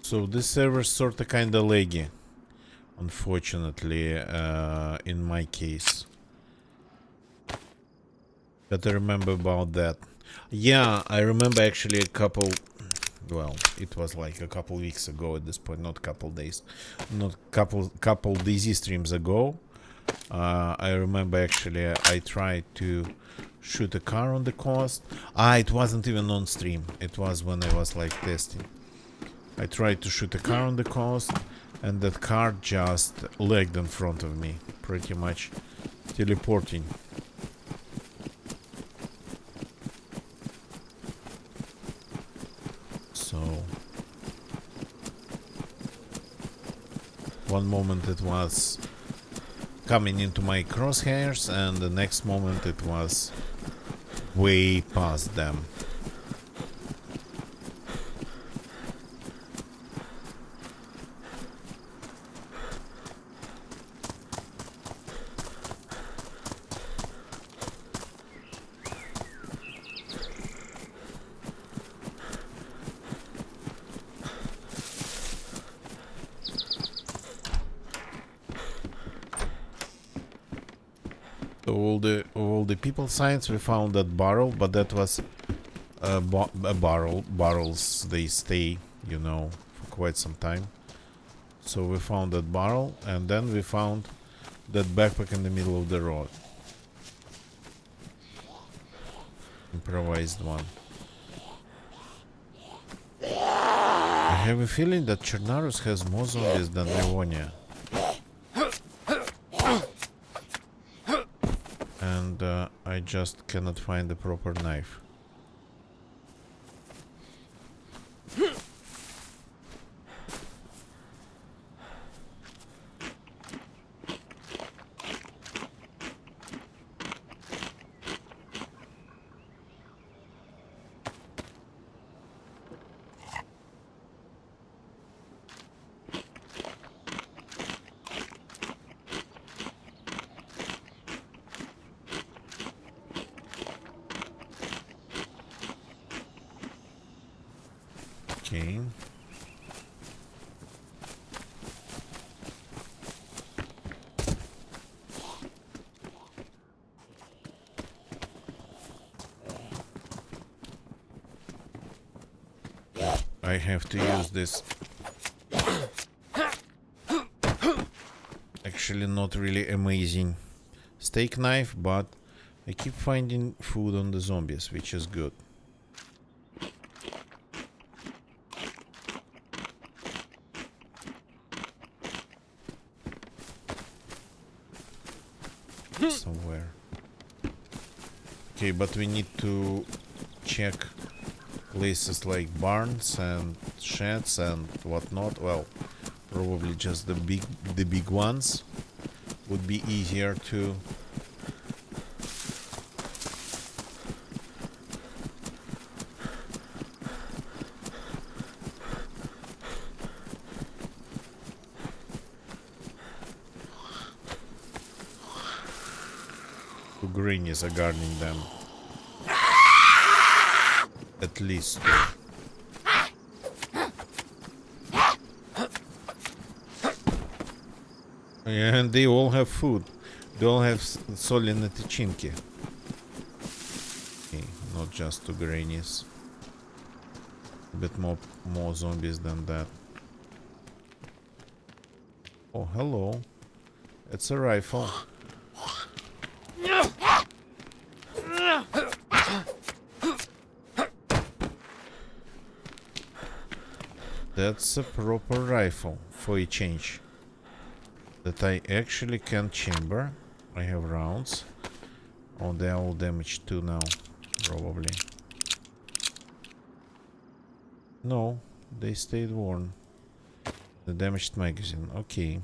So this server's sorta kinda laggy, unfortunately, in my case. Gotta remember about that. Yeah, I remember actually a couple... Well, it was like a couple weeks ago at this point, not couple days. Not couple DZ streams ago. I remember actually I tried to shoot a car on the coast. It wasn't even on stream. It was when I was like testing. I tried to shoot a car on the coast, and that car just lagged in front of me, pretty much teleporting. So, one moment it was coming into my crosshairs, and the next moment it was way past them. All the people signs, we found that barrel, but that was a barrel. Barrels, they stay, you know, for quite some time. So we found that barrel, and then we found that backpack in the middle of the road. Improvised one. I have a feeling that Chernarus has more zombies than Livonia. And I just cannot find the proper knife. Okay. I have to use this. Actually not really amazing steak knife, but I keep finding food on the zombies, which is good. Somewhere. Okay, but we need to check places like barns and sheds and whatnot. Well, probably just the big ones would be easier to greenies are guarding them. At least two. And they all have food. They all have soli na tychinki. Okay, not just two grannies. A bit more zombies than that. Oh, hello. It's a rifle. That's a proper rifle for a change. That I actually can chamber. I have rounds. Oh, they are all damaged too now, probably. No, they stayed worn. The damaged magazine, okay.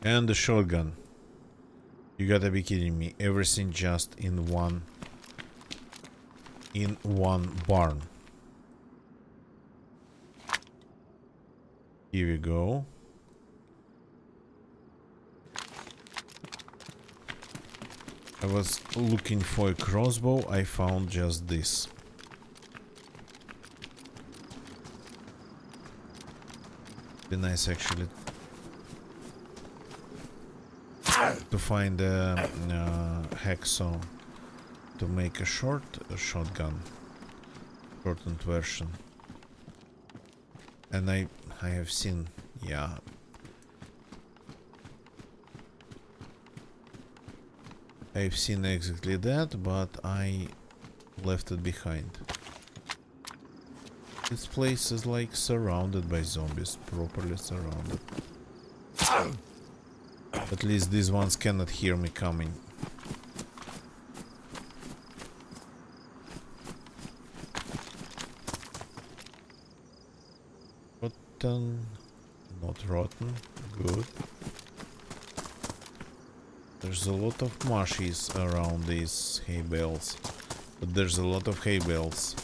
And the shotgun. You gotta be kidding me. Everything just in one barn. Here we go. I was looking for a crossbow. I found just this. Be nice actually to find a hacksaw to make a shotgun, shortened version. And I have seen, yeah. I've seen exactly that, but I left it behind. This place is like surrounded by zombies, properly surrounded. At least these ones cannot hear me coming. Rotten, not rotten, good. There's a lot of mushies around these hay bales, but there's a lot of hay bales.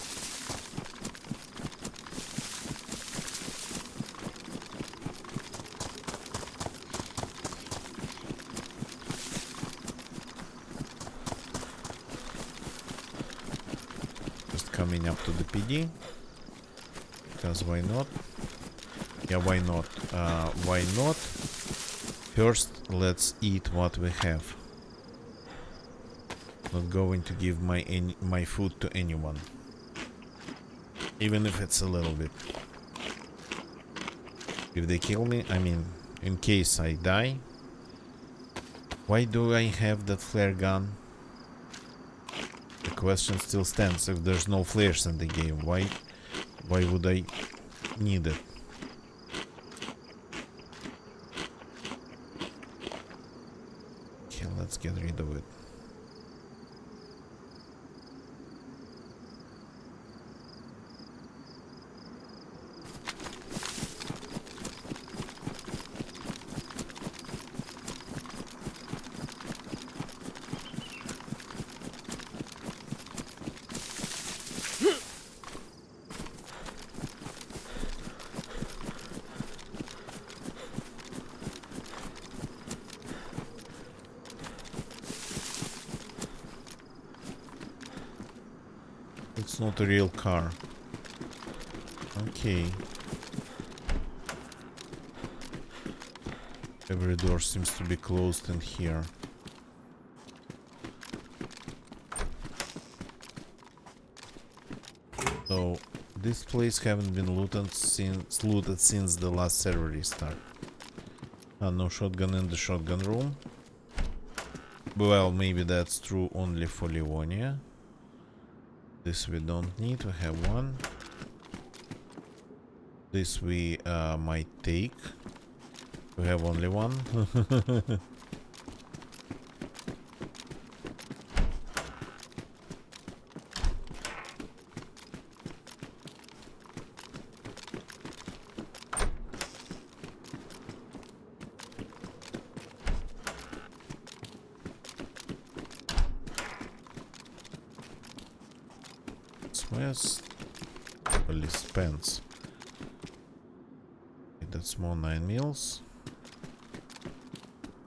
Just coming up to the PD, because why not? Yeah, why not? Why not? First, let's eat what we have. Not going to give my food to anyone, even if it's a little bit. If they kill me, I mean, in case I die. Why do I have that flare gun? The question still stands. If there's no flares in the game, why would I need it? Let's get rid of it. It's not a real car. Okay. Every door seems to be closed in here. So this place haven't been looted since the last server restart. No shotgun in the shotgun room. Well, maybe that's true only for Livonia. This we don't need, we have one. This we might take. We have only one. Where's police pants? Okay, that's more 9 mils.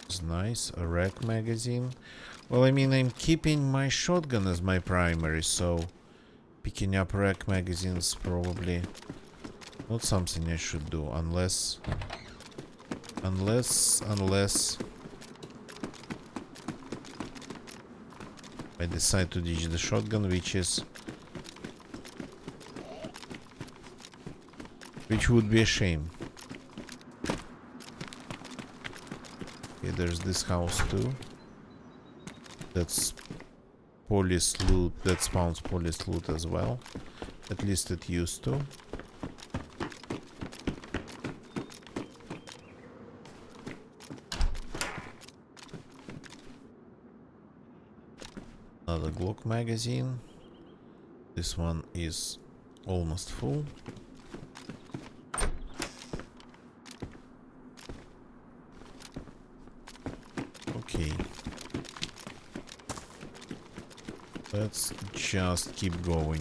It's nice. A rack magazine. Well, I mean, I'm keeping my shotgun as my primary, so picking up rack magazines probably not something I should do unless I decide to ditch the shotgun, which would be a shame. Okay, there's this house too. That's police loot. That spawns police loot as well. At least it used to. Another Glock magazine. This one is almost full. Let's just keep going.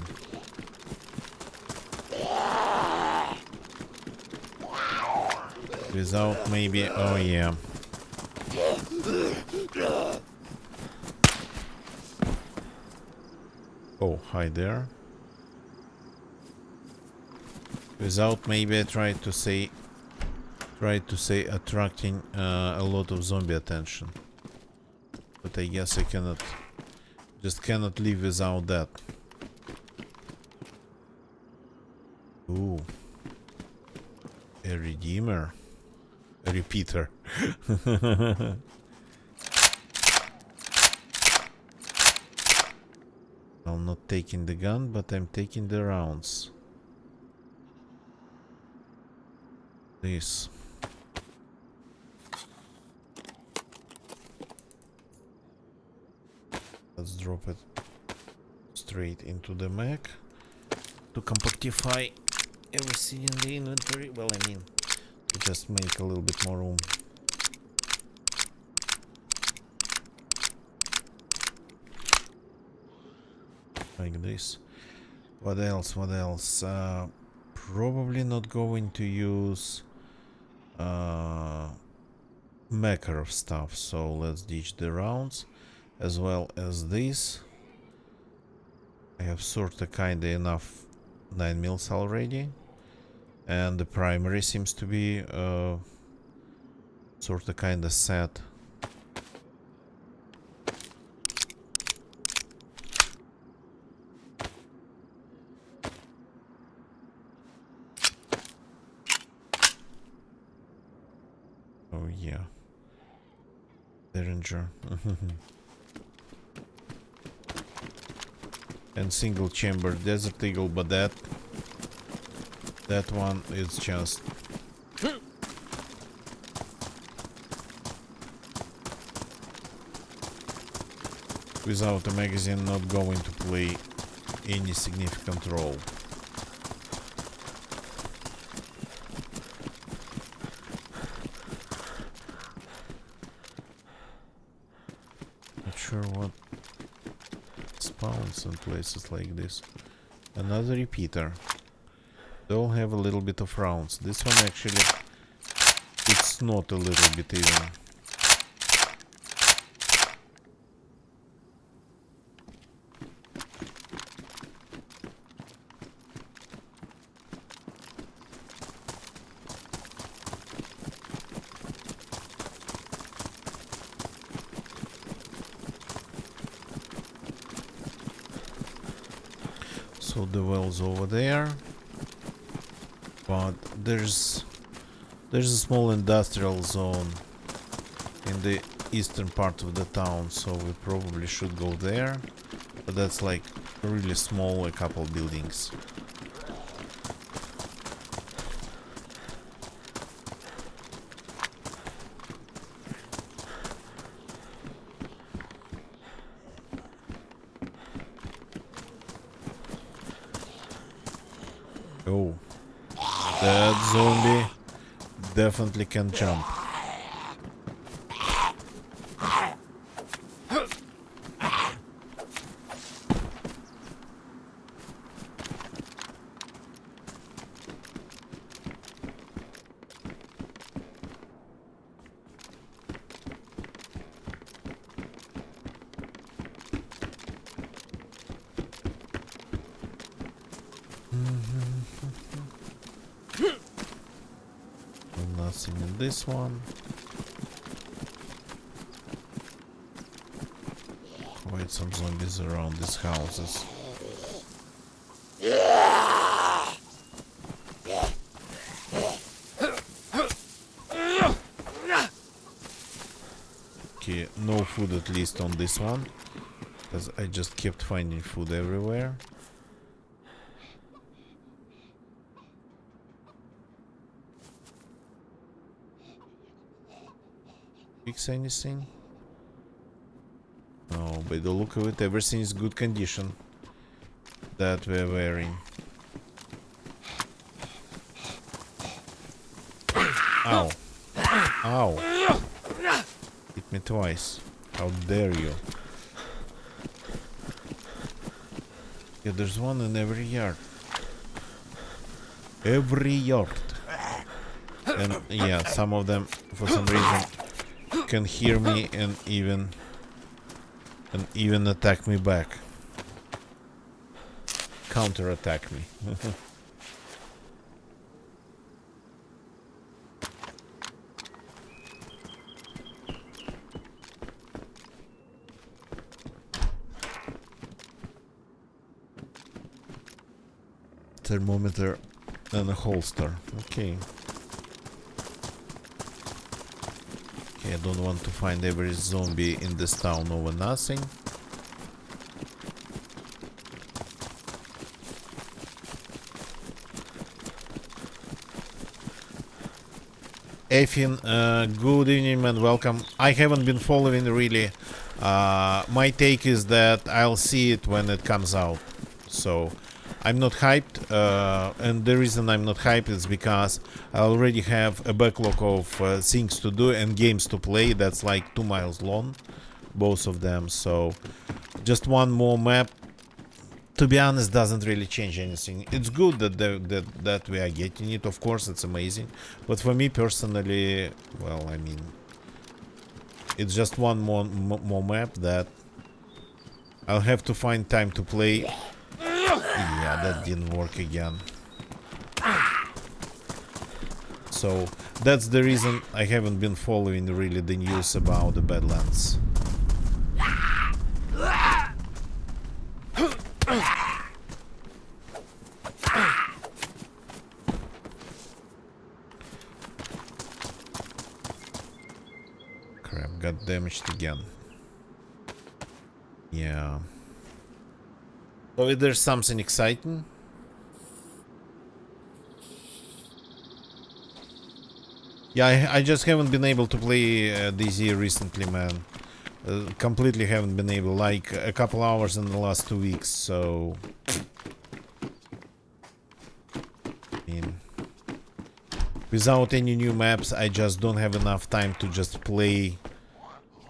Without maybe... Oh, yeah. Oh, hi there. Without maybe I tried to say attracting a lot of zombie attention. But I guess I cannot live without that. Ooh. A redeemer. A repeater. I'm not taking the gun, but I'm taking the rounds. This. Let's drop it straight into the Mac to compactify everything in the inventory. Well, I mean, to just make a little bit more room. Like this. What else? What else? Probably not going to use Makarov stuff, so let's ditch the rounds as well as this. I have sorta kinda enough 9 mils already, and the primary seems to be sorta kinda set. Oh yeah. Derringer. And single chamber Desert Eagle, but that one is just without a magazine not going to play any significant role. Not sure what spawns in places like this. Another repeater. They all have a little bit of rounds. This one actually, it's not a little bit even. So the well's over there, but there's a small industrial zone in the eastern part of the town, so we probably should go there, but that's like really small, a couple buildings. Oh, that zombie definitely can jump. Nothing in this one. Quite some zombies around these houses. Okay, no food at least on this one, because I just kept finding food everywhere. Fix anything? No, by the look of it, everything is good condition that we're wearing. Ow. Ow. Hit me twice. How dare you? Yeah, there's one in every yard. Every yard. And yeah, some of them, for some reason, can hear me and even attack me back. Counter-attack me. Thermometer and a holster. Okay. Okay, I don't want to find every zombie in this town over nothing. Efin, good evening man, welcome. I haven't been following really. My take is that I'll see it when it comes out. So I'm not hyped, and the reason I'm not hyped is because I already have a backlog of things to do and games to play that's like 2 miles long, both of them. So just one more map, to be honest, doesn't really change anything. It's good that we are getting it, of course, it's amazing. But for me personally, well, I mean, it's just one more map that I'll have to find time to play. Yeah, that didn't work again. So that's the reason I haven't been following really the news about the Badlands. Crap, got damaged again. Yeah. So there's something exciting. Yeah, I just haven't been able to play DZ recently, man. Completely haven't been able, like a couple hours in the last 2 weeks, so... I mean, without any new maps, I just don't have enough time to just play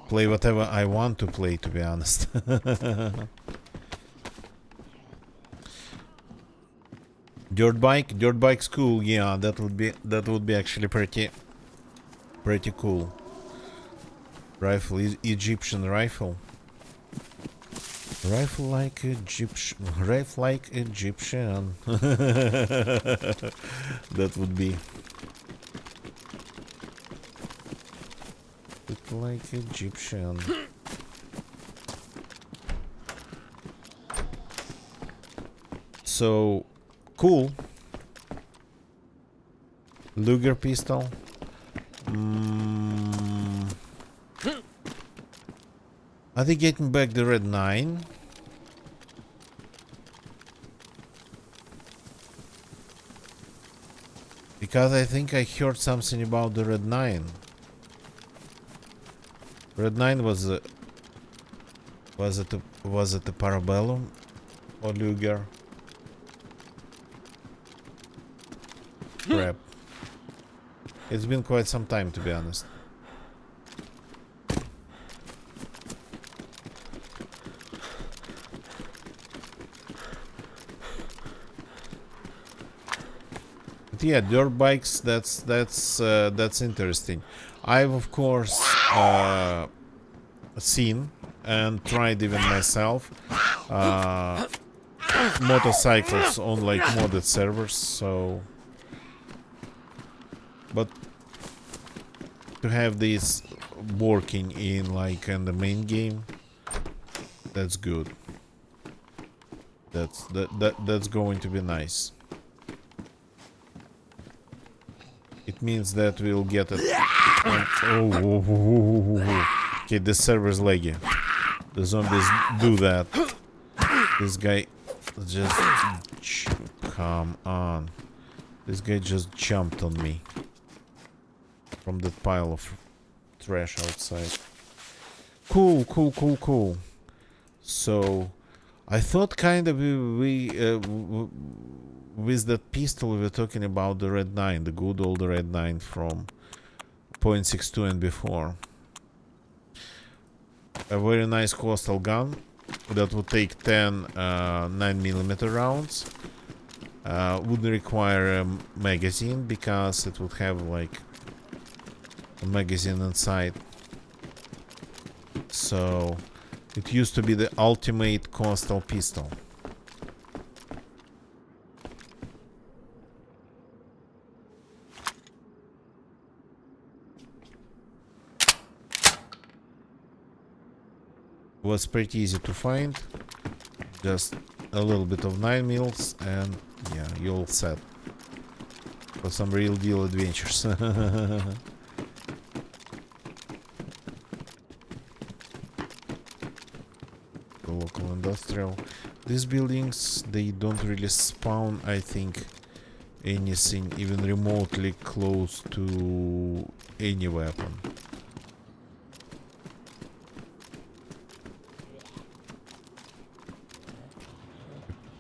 whatever I want to play, to be honest. Dirt bike's cool. Yeah, that would be actually pretty cool. Rifle, Egyptian rifle. Rifle like Egyptian. That would be. Look like Egyptian. So cool. Luger pistol. Are they getting back the Red 9? Because I think I heard something about the Red 9. Red 9 was it the Parabellum or Luger? Crap. It's been quite some time, to be honest. But yeah, dirt bikes, that's interesting. I've of course seen and tried even myself motorcycles on like modded servers, so but to have this working in like in the main game, that's good. That's going to be nice. It means that we'll get it. Okay, this server's laggy. The zombies do that. This guy just come on. This guy just jumped on me from that pile of trash outside. Cool. So I thought kind of with that pistol we were talking about the Red 9, the good old Red 9 from .62 and before. A very nice coastal gun. that would take 10 9mm rounds. Would require a magazine because it would have like a magazine inside. So it used to be the ultimate coastal pistol. Was pretty easy to find. Just a little bit of 9 mils and yeah, you're all set for some real deal adventures. The local industrial. These buildings, they don't really spawn, I think, anything even remotely close to any weapon.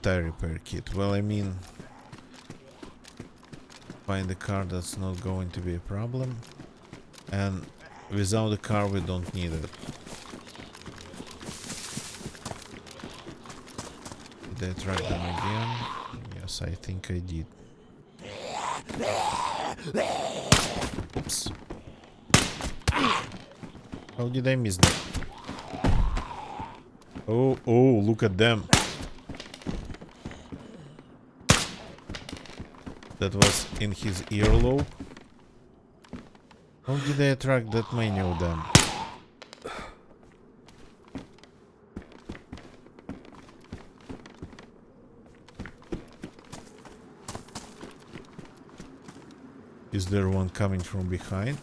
Tire repair kit. Well, I mean, find a car, that's not going to be a problem. And without a car, we don't need it. Did I track them again? Yes, I think I did. Oops. How did I miss that? Oh, look at them. That was in his earlobe. How did I attract that many of them? Is there one coming from behind?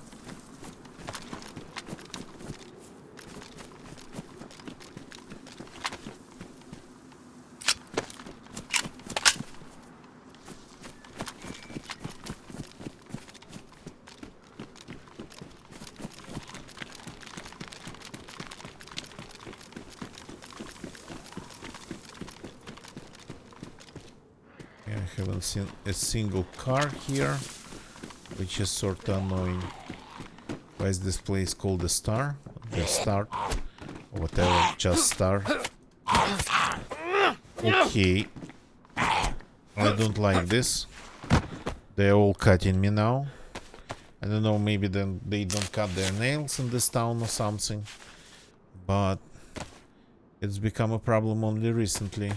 I haven't seen a single car here, which is sort of annoying. Why is this place called the Star? The Start? Or whatever, just Star. Okay. I don't like this. They're all cutting me now. I don't know, maybe then they don't cut their nails in this town or something. But it's become a problem only recently.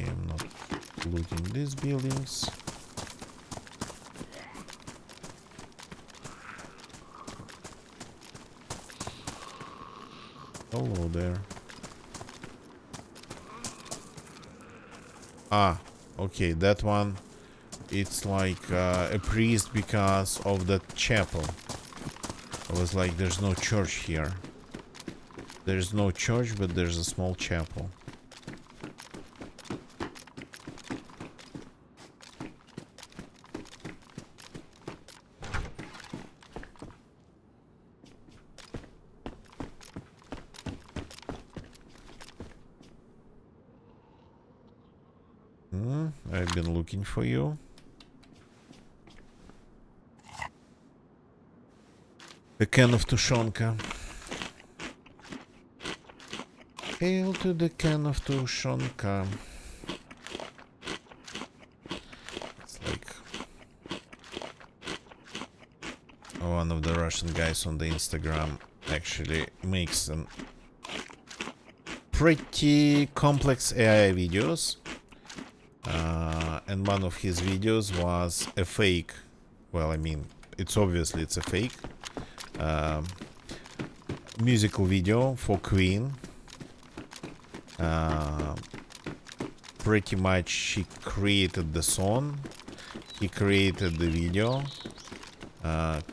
I'm not looting these buildings. Hello there. Ah, okay, that one, it's like a priest because of that chapel. I was like, there's no church here. There's no church, but there's a small chapel. I've been looking for you. A can of Tushonka. Hail to the can of Tushonka. It's like one of the Russian guys on the Instagram actually makes an pretty complex AI videos. And one of his videos was a fake. Well, I mean, it's obviously it's a fake musical video for Queen. Pretty much she created the song, he created the video.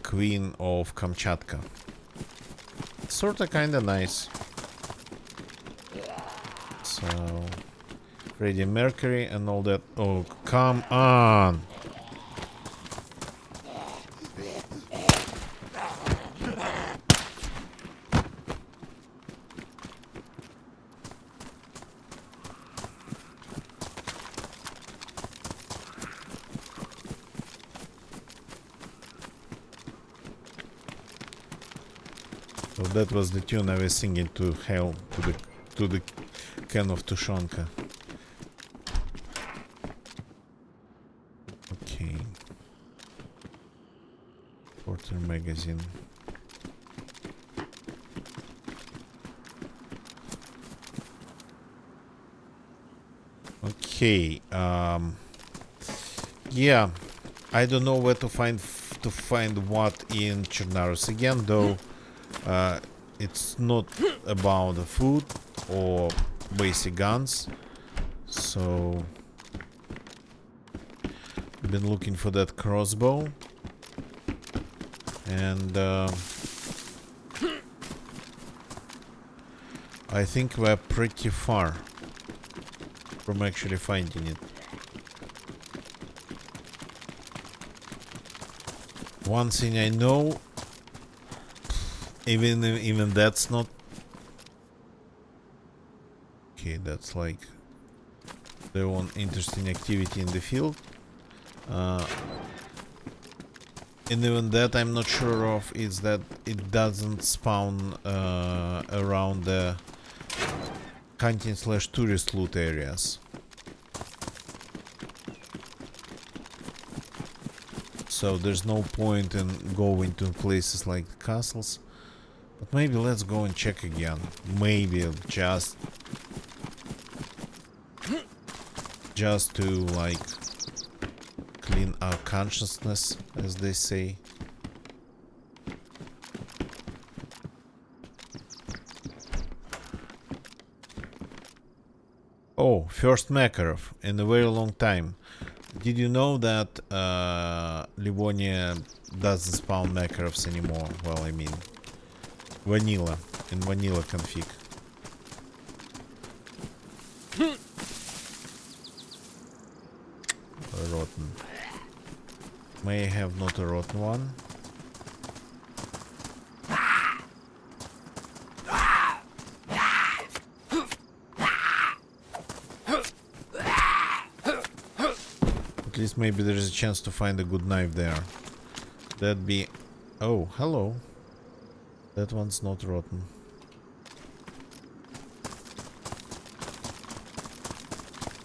Queen of Kamchatka. Sorta kinda nice. So Freddie Mercury and all that. Oh, come on! that was the tune I was singing to hell, to the can of Tushonka. Okay. Porter magazine. Okay. Yeah, I don't know where to find what in Chernarus again, though. It's not about the food or basic guns, so I've been looking for that crossbow, and I think we're pretty far from actually finding it. One thing I know, even that's not okay. That's like the one interesting activity in the field, and even that I'm not sure of is that it doesn't spawn around the hunting/tourist loot areas. So there's no point in going to places like the castles. But maybe let's go and check again. Maybe just to like clean our consciousness, as they say. Oh, first Makarov in a very long time. Did you know that Livonia doesn't spawn Makarovs anymore? Well, I mean, vanilla, in vanilla config. Rotten. May I have not a rotten one? At least maybe there is a chance to find a good knife there. That'd be... Oh, hello. That one's not rotten.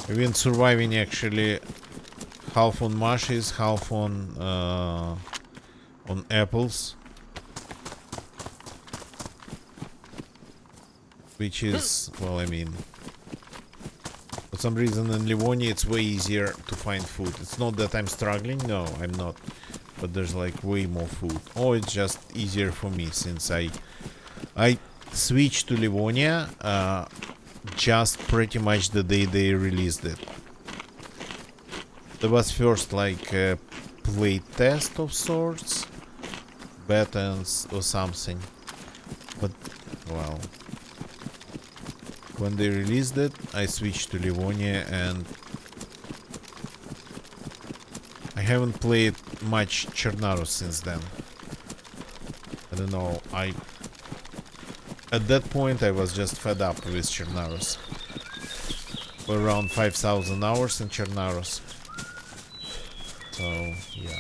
I've been surviving actually half on mushes, half on apples. Which is, well, I mean... For some reason in Livonia it's way easier to find food. It's not that I'm struggling, no, I'm not. But there's like way more food. Oh, it's just easier for me since I switched to Livonia just pretty much the day they released it. There was first like a play test of sorts, buttons or something. But, well... When they released it, I switched to Livonia and I haven't played much Chernarus since then. I don't know, at that point I was just fed up with Chernarus. Around 5,000 hours in Chernarus. So, yeah.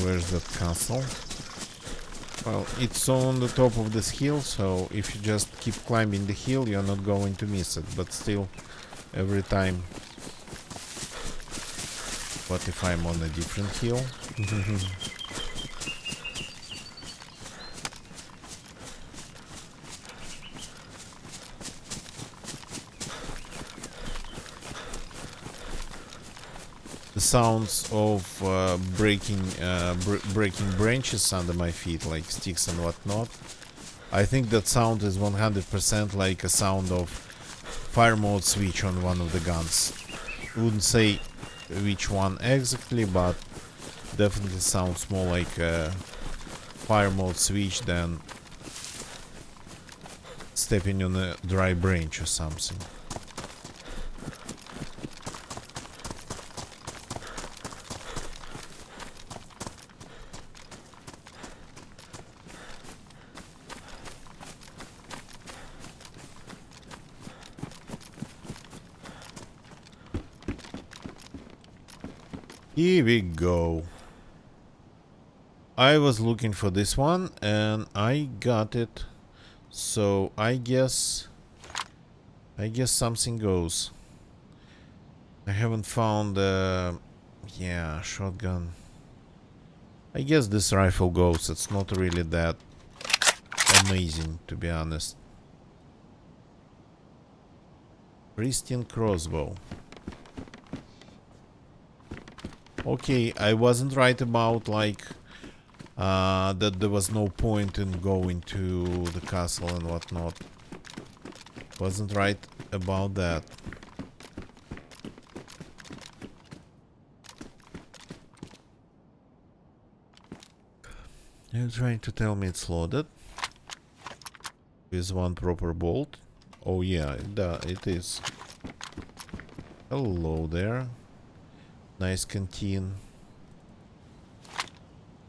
Where's that castle? Well, it's on the top of this hill, so if you just keep climbing the hill, you're not going to miss it. But still, every time... What if I'm on a different hill? Sounds of breaking branches under my feet, like sticks and whatnot, I think that sound is 100% like a sound of fire mode switch on one of the guns. Wouldn't say which one exactly, but definitely sounds more like a fire mode switch than stepping on a dry branch or something. Here we go. I was looking for this one and I got it. So I guess something goes. I haven't found yeah, shotgun. I guess this rifle goes. It's not really that amazing, to be honest. Pristine crossbow. Okay, I wasn't right about like that there was no point in going to the castle and whatnot. Wasn't right about that. You're trying to tell me it's loaded with one proper bolt? Oh yeah, it is. Hello there. Nice canteen.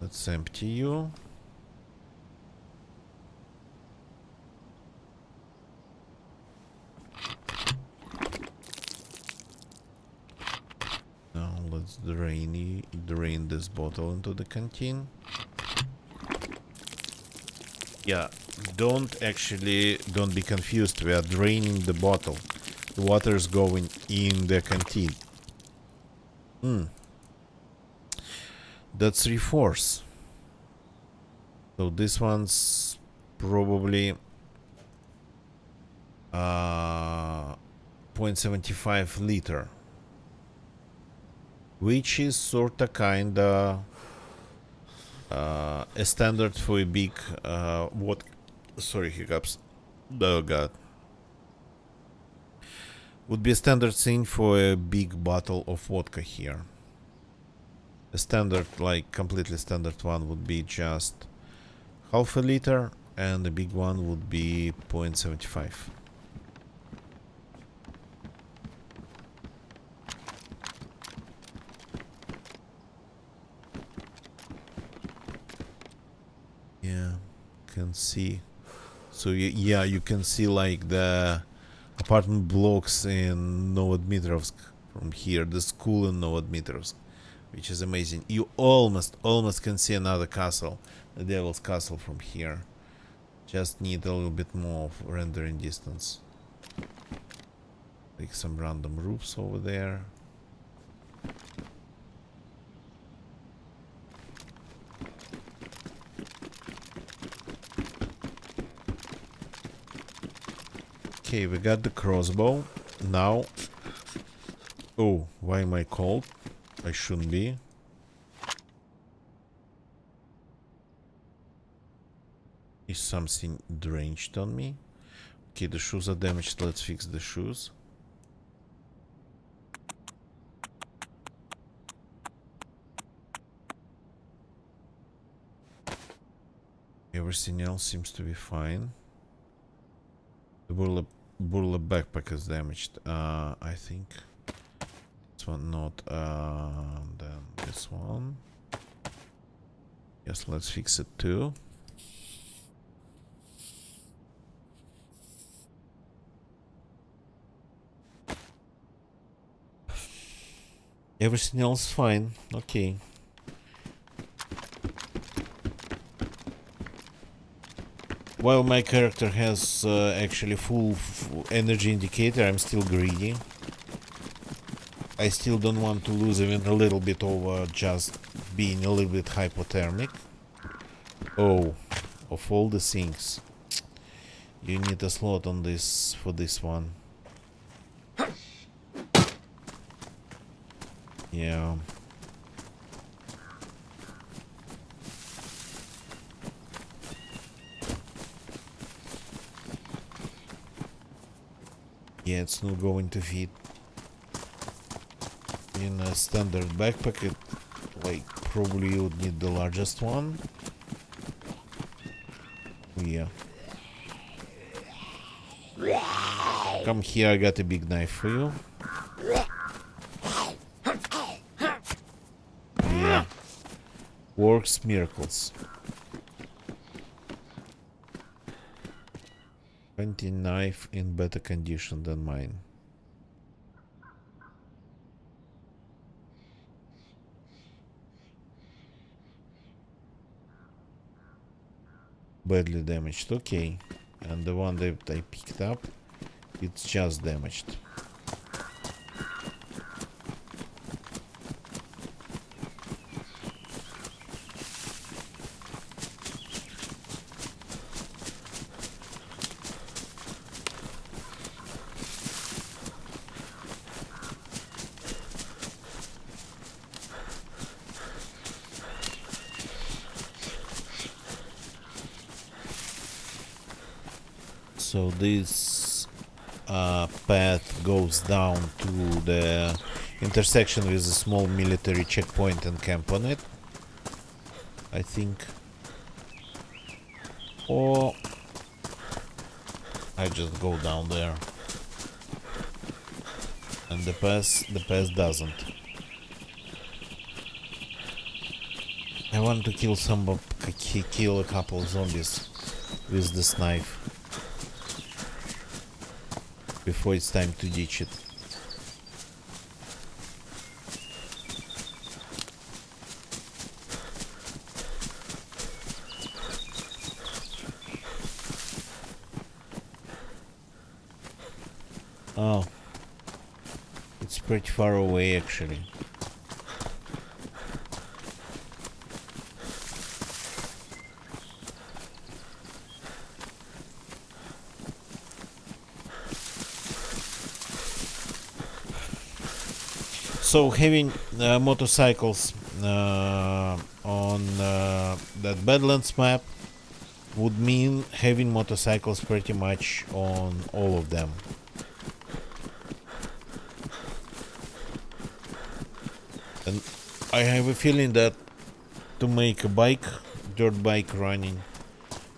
Let's empty you. Now let's drain this bottle into the canteen. Yeah, don't be confused. We are draining the bottle. The water is going in the canteen. That's 3/4. So this one's probably 0.75 liter, which is sorta kinda a standard for a big what? Sorry, hiccups. Oh god. Would be a standard thing for a big bottle of vodka here. A standard, like completely standard one would be just half a liter, and the big one would be 0.75. Yeah, can see. So yeah, you can see like the apartment blocks in Novodmitrovsk from here, the school in Novodmitrovsk, which is amazing. You almost can see another castle, the Devil's Castle, from here. Just need a little bit more of rendering distance. Like some random roofs over there. Okay, we got the crossbow. Now... Oh, why am I cold? I shouldn't be. Is something drenched on me? Okay, the shoes are damaged. Let's fix the shoes. Everything else seems to be fine. The burlap backpack is damaged. I think this one not. Then this one. Yes, let's fix it too. Everything else fine. Okay. While my character has actually full energy indicator, I'm still greedy. I still don't want to lose even a little bit over just being a little bit hypothermic. Oh, of all the things, you need a slot on this for this one. Yeah. Yeah, it's not going to fit in a standard backpack. It, like, probably you would need the largest one. Yeah. Come here, I got a big knife for you. Yeah. Works miracles. 20 knife in better condition than mine. Badly damaged, okay. And the one that I picked up, it's just damaged. So this path goes down to the intersection with a small military checkpoint and camp on it, I think. Or I just go down there. And the path doesn't. I want to kill kill a couple of zombies with this knife before it's time to ditch it. Oh, it's pretty far away actually. So having motorcycles on that Badlands map would mean having motorcycles pretty much on all of them. And I have a feeling that to make a dirt bike running,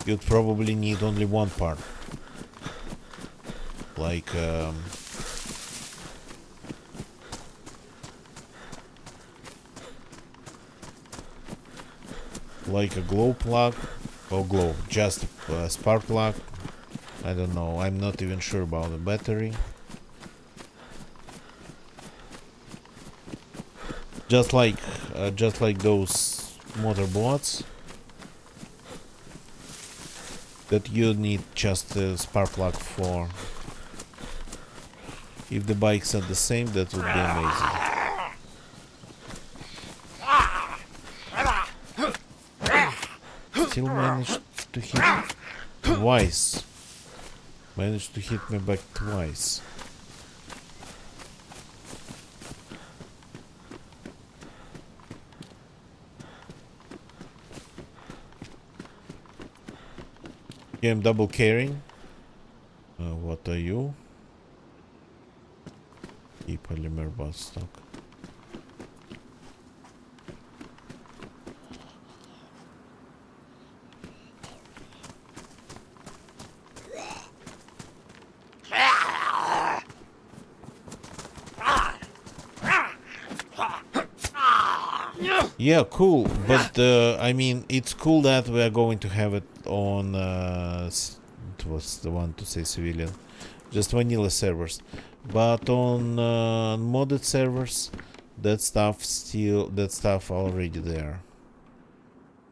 you'd probably need only one part. Like a glow plug or just a spark plug. I don't know, I'm not even sure about the battery. Just like those motorboats that you need just a spark plug for. If the bikes are the same, that would be amazing. Still managed to hit twice. Managed to hit me back twice. Yeah, I'm double carrying. What are you? Polymer bus stock. Yeah, cool, but I mean, it's cool that we are going to have it on it was the one to say civilian, just vanilla servers, but on modded servers, that stuff already there.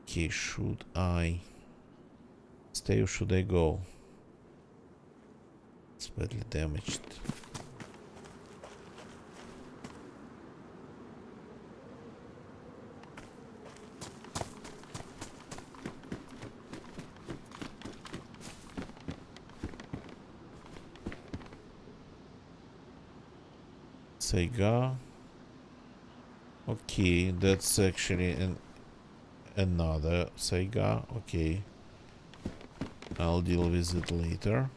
Okay, should I stay or should I go? It's badly damaged. Sega. Okay, that's actually another Sega. Okay, I'll deal with it later.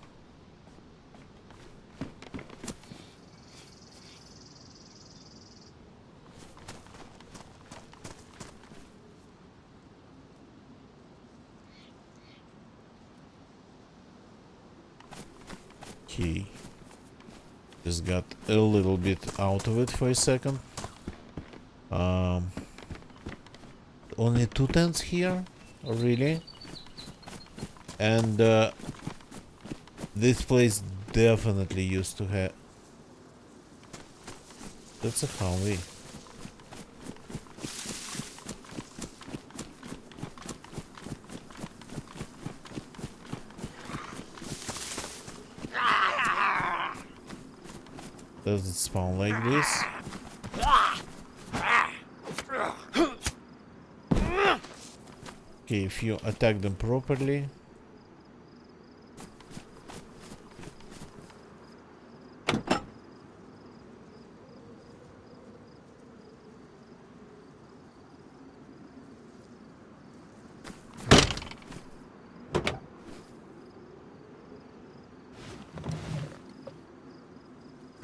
Okay. Just got a little bit out of it for a second. Only 2 tents here? Oh, really? And this place definitely used to have... That's a Humvee. Does it spawn like this? Okay, if you attack them properly.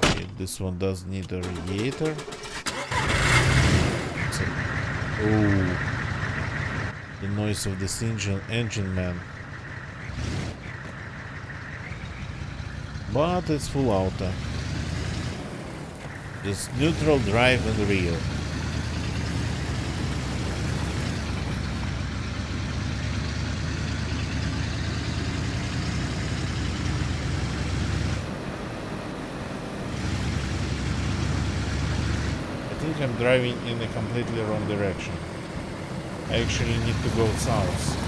Okay, this one does need a radiator. Oh, the noise of this engine man. But it's full auto. Just neutral, drive and rear. I think I'm driving in a completely wrong direction. I actually need to go south.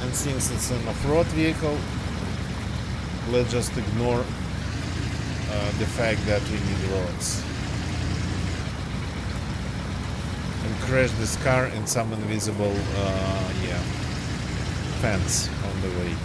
And since it's an off-road vehicle, let's just ignore the fact that we need roads. And crash this car in some invisible fence on the way.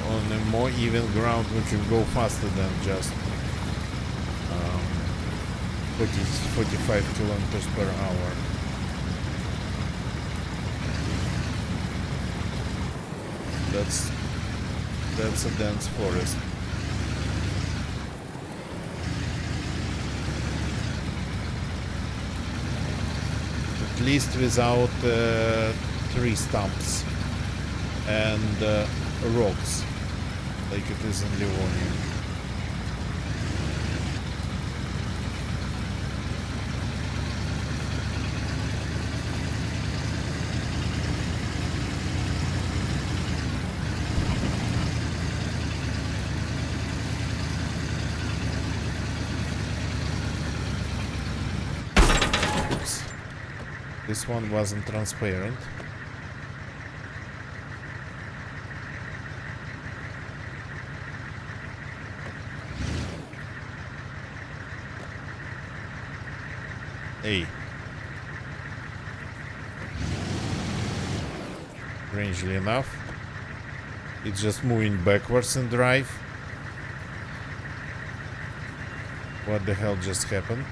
On a more even ground we can go faster than just 45 kilometers per hour. That's a dense forest. At least without tree stumps and rocks like it is in Livonia. Oops. This one wasn't transparent. Hey. Strangely enough, it's just moving backwards in drive. What the hell just happened?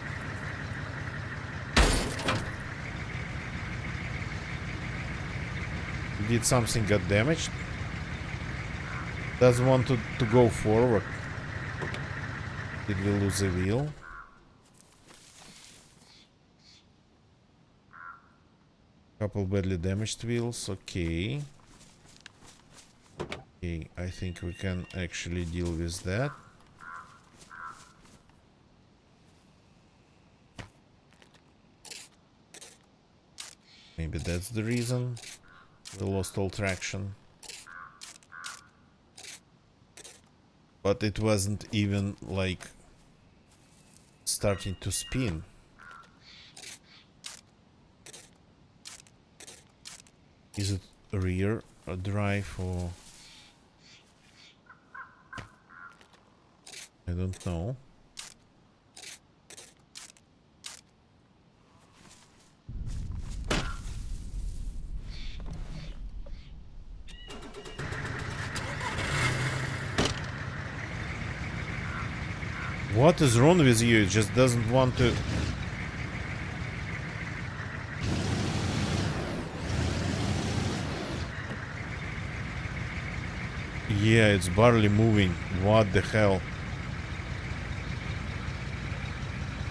Did something get damaged? Doesn't want to go forward. Did we lose a wheel? Couple badly damaged wheels, okay. Okay, I think we can actually deal with that. Maybe that's the reason we lost all traction. But it wasn't even like starting to spin. Is it rear drive or I don't know. What is wrong with you? It just doesn't want to... Yeah, it's barely moving. What the hell?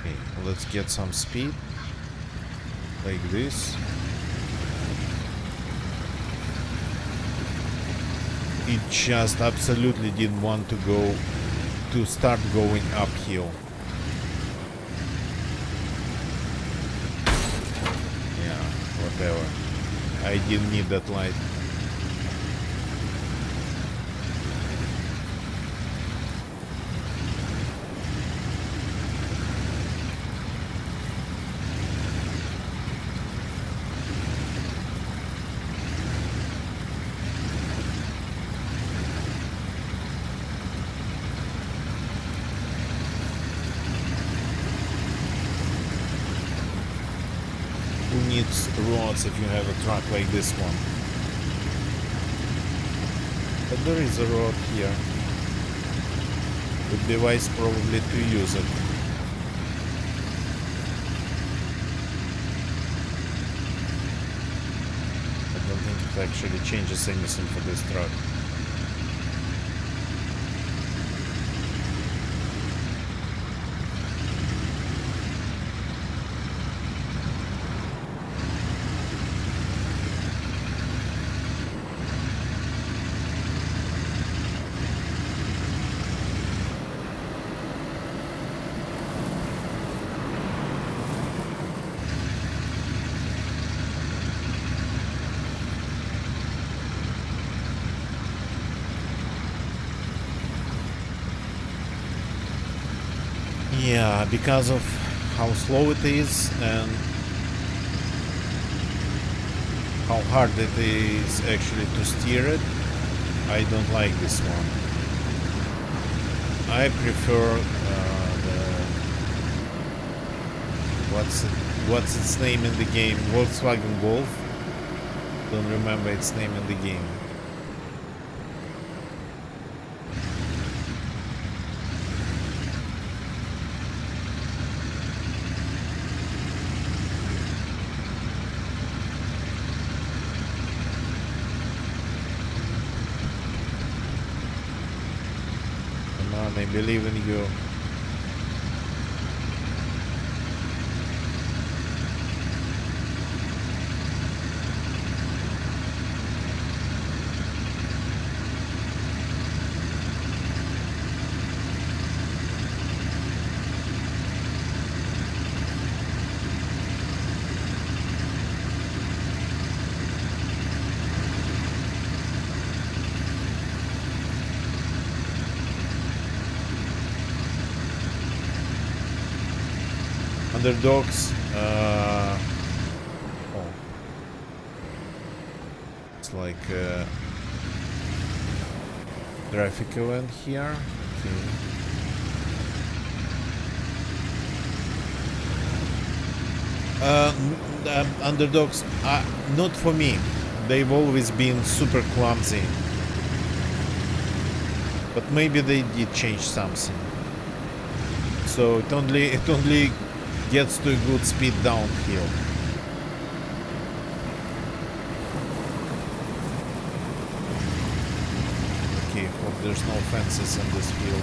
Okay, let's get some speed. Like this. It just absolutely didn't want to go... to start going uphill. Yeah, whatever. I didn't need that light. Who needs roads if you have a truck like this one? But there is a road here. Would be wise probably to use it. I don't think it actually changes anything for this truck. Yeah, because of how slow it is and how hard it is actually to steer it, I don't like this one. I prefer what's its name in the game? Volkswagen Golf. Don't remember its name in the game. I believe in you. Underdogs. Oh. It's like a traffic event here. Okay. Underdogs, not for me. They've always been super clumsy. But maybe they did change something. So it only gets to a good speed downhill. Okay, hope there's no fences in this field.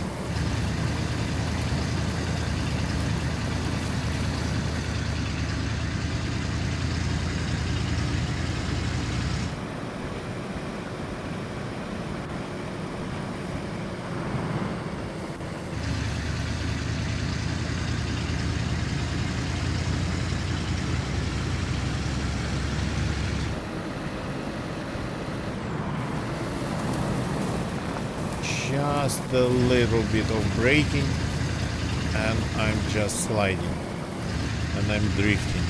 Just a little bit of braking and I'm just sliding and I'm drifting.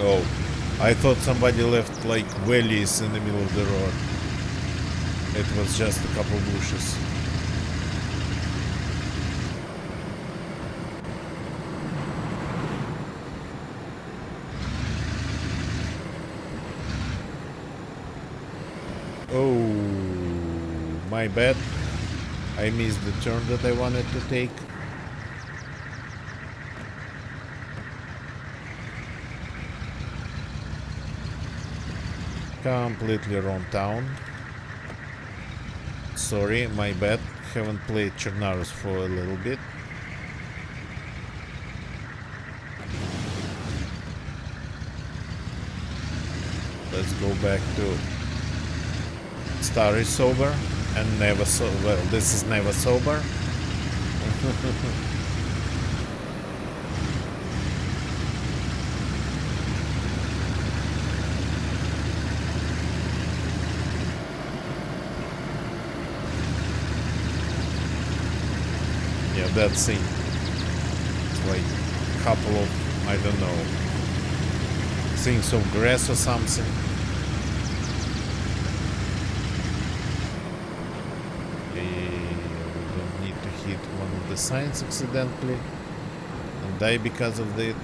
Oh, I thought somebody left like valleys in the middle of the road. It was just a couple bushes. Oh, my bad. I missed the turn that I wanted to take. Completely wrong town. Sorry, my bad. Haven't played Chernarus for a little bit. Let's go back to Star is sober and never so well. This is never sober. Yeah, that scene. It's like a couple of, I don't know, things of grass or something. We don't need to hit one of the signs accidentally and die because of it.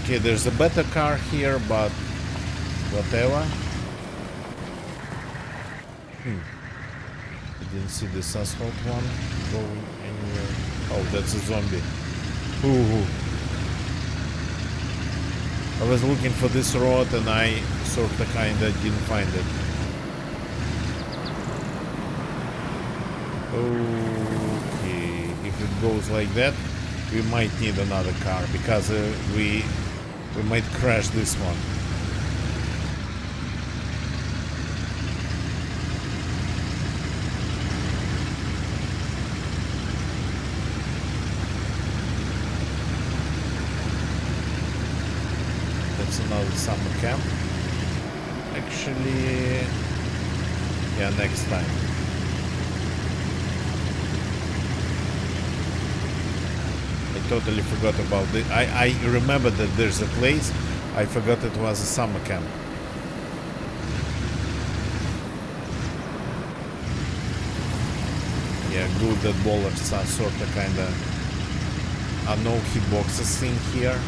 Okay, there's a better car here, but whatever. I didn't see this asphalt one going anywhere. Oh, that's a zombie. Ooh. I was looking for this road and I sorta kinda didn't find it. Okay, if it goes like that, we might need another car because we might crash this one. That's another summer camp. Actually, yeah, next time. I totally forgot about it. I remember that there's a place. I forgot it was a summer camp. Yeah, good that bollards are sorta kinda are no hitboxes thing here.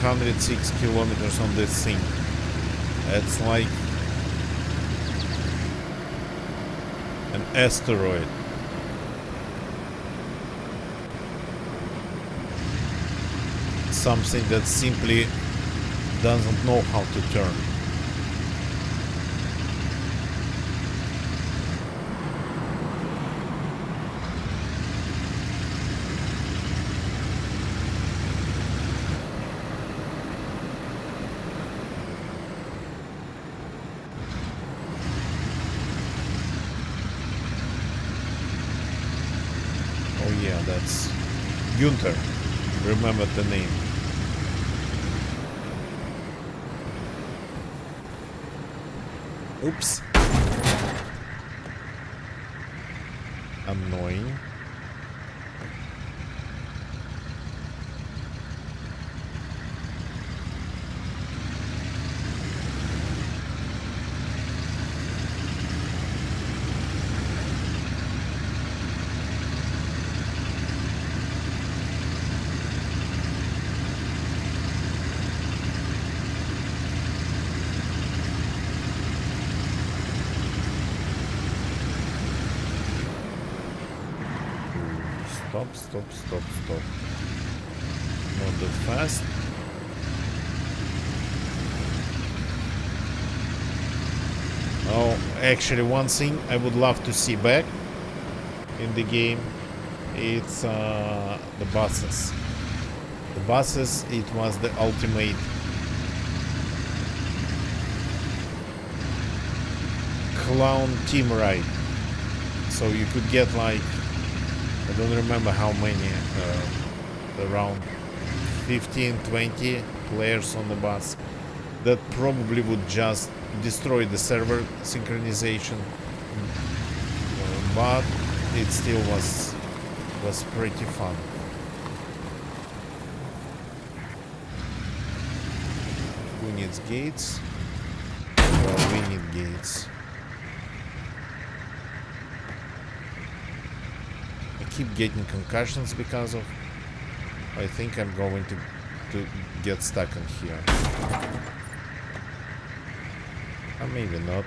.106 kilometers on this thing. It's like an asteroid. Something that simply doesn't know how to turn. Oh yeah, that's Gunther. Remember the name. Oops. Annoying. Stop, stop, stop, stop. Not that fast. Oh, actually, one thing I would love to see back in the game, it's the buses. The buses, it was the ultimate clown team ride. So you could get like, I don't remember how many, around 15, 20 players on the bus. That probably would just destroy the server synchronization, but it still was pretty fun. Who needs gates? Well, we need gates. I keep getting concussions because of. I think I'm going to get stuck in here. Or maybe not.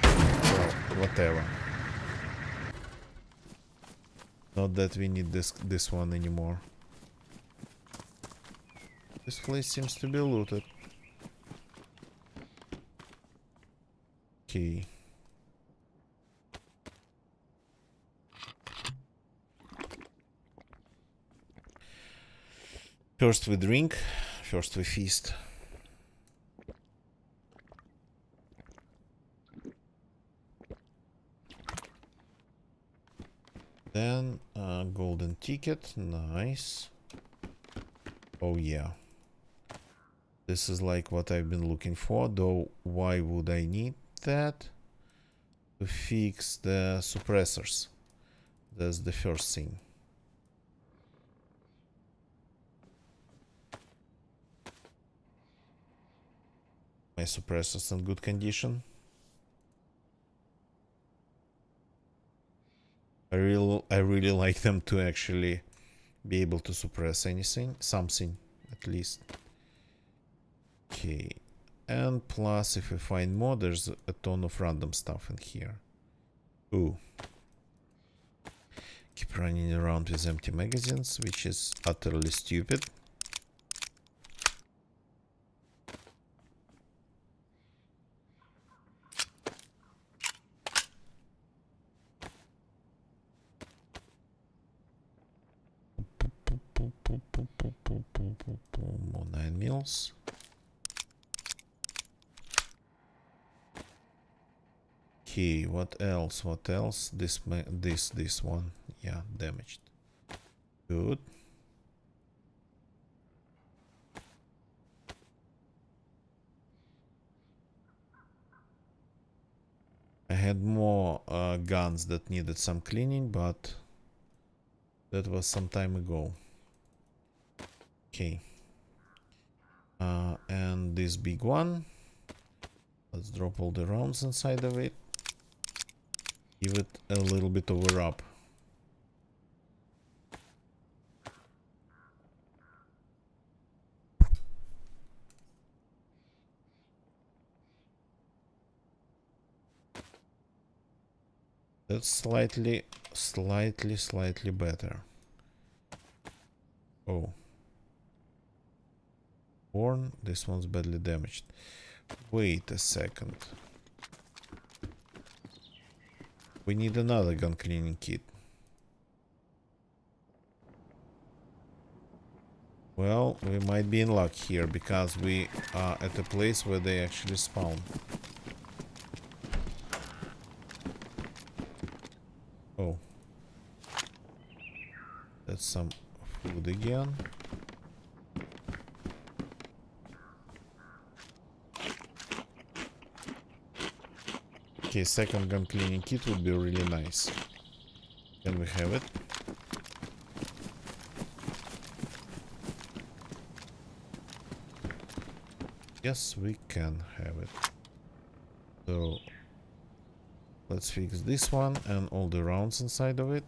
Well, whatever. Not that we need this one anymore. This place seems to be looted. Okay. First we drink, first we feast. Then golden ticket, nice. Oh yeah. This is like what I've been looking for, though why would I need that? To fix the suppressors. That's the first thing. My suppressors in good condition. I really like them to actually be able to suppress something at least. Okay, and plus if we find more, there's a ton of random stuff in here. Ooh. Keep running around with empty magazines, which is utterly stupid. More 9 mils. Okay, what else? What else? This one. Yeah, damaged. Good. I had more guns that needed some cleaning, but that was some time ago. Okay. And this big one. Let's drop all the rounds inside of it. Give it a little bit of a rub. That's slightly better. Oh. Horn, this one's badly damaged. Wait a second. We need another gun cleaning kit. Well, we might be in luck here because we are at a place where they actually spawn. Oh. That's some food again. Okay, second gun cleaning kit would be really nice. Can we have it? Yes, we can have it. So Let's fix this one and all the rounds inside of it.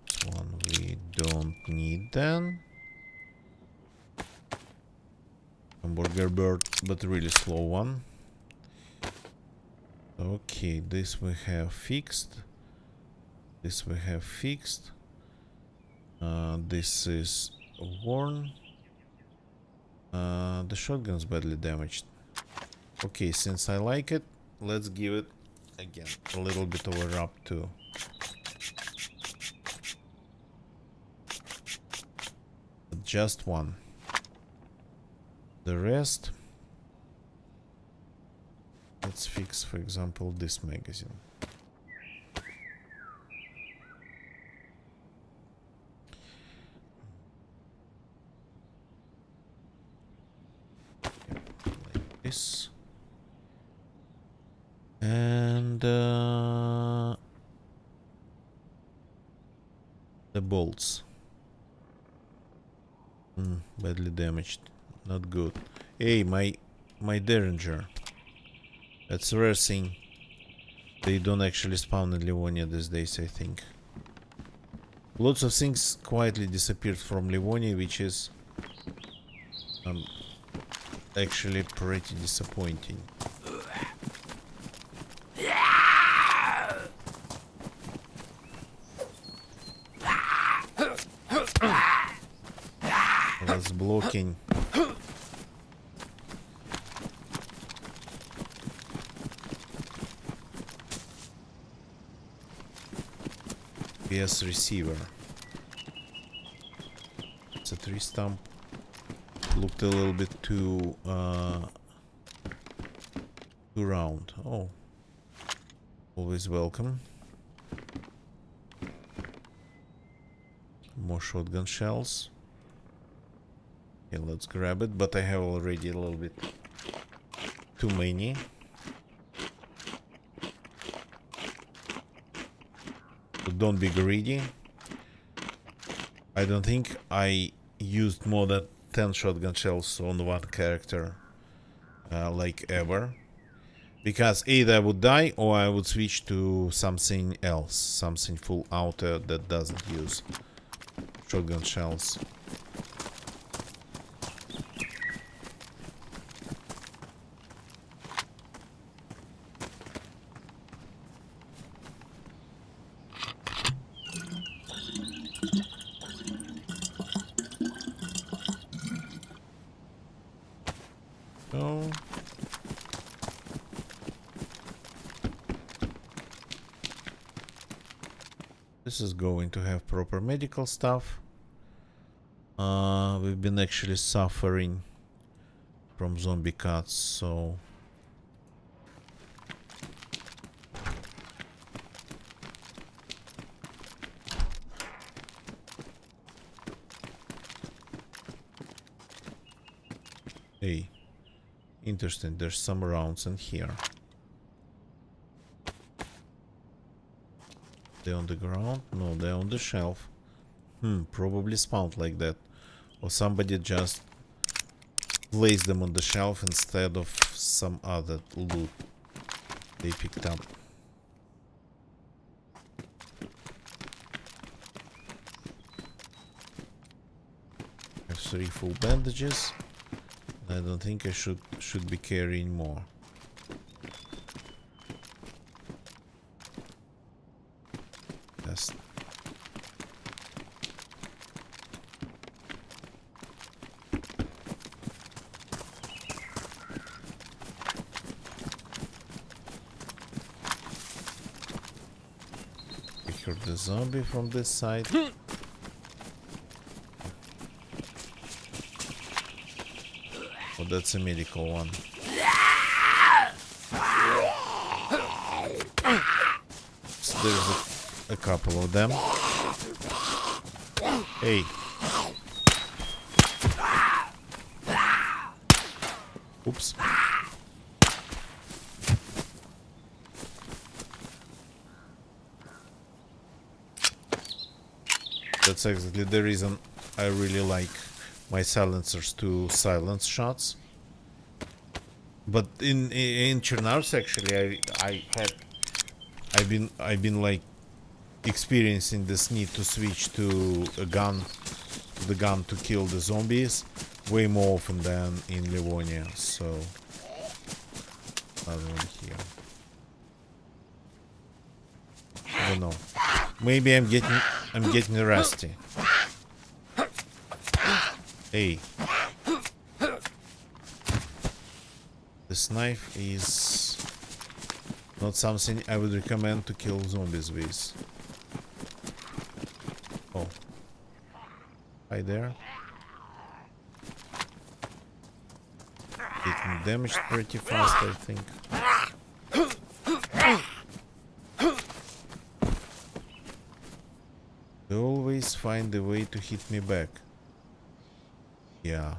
This one we don't need then. Hamburger bird, but really slow one. Okay, this we have fixed. This we have fixed. This is worn. The shotgun's badly damaged. Okay, since I like it, let's give it again a little bit of a rub too. Just one. The rest, let's fix, for example, this magazine. Like this. And the bolts. Badly damaged. Not good. Hey, my Derringer. That's a rare thing. They don't actually spawn in Livonia these days, I think. Lots of things quietly disappeared from Livonia, which is actually pretty disappointing. That's blocking. PS receiver. It's a 3 stump. Looked a little bit too round. Oh, always welcome. More shotgun shells. Okay, let's grab it, but I have already a little bit too many. So don't be greedy. I don't think I used more than 10 shotgun shells on one character, like ever. Because either I would die or I would switch to something else, something full auto that doesn't use shotgun shells. So this is going to have proper medical stuff. We've been actually suffering from zombie cuts, so hey, interesting, there's some rounds in here. They're on the ground? No, they're on the shelf. Probably spawned like that. Or somebody just placed them on the shelf instead of some other loot they picked up. I have 3 full bandages. I don't think I should be carrying more. Yes. We heard the zombie from this side. Oh, that's a medical one. So there's a couple of them. Hey. That's exactly the reason I really like my silencers to silence shots. But in Chernarus actually I've been like experiencing this need to switch to the gun to kill the zombies way more often than in Livonia. So I don't know here. I don't know. Maybe I'm getting rusty. Hey. This knife is not something I would recommend to kill zombies with. Oh. Hi there. Getting damaged pretty fast, I think. They always find a way to hit me back. Yeah.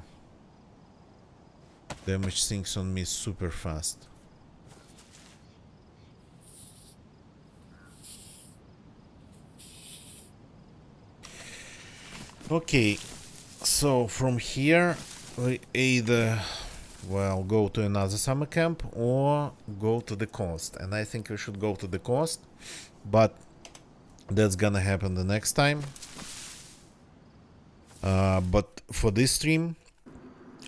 Damage sinks on me super fast. Okay, so from here we either, well, go to another summer camp or go to the coast. And I think we should go to the coast, but that's gonna happen the next time. But for this stream,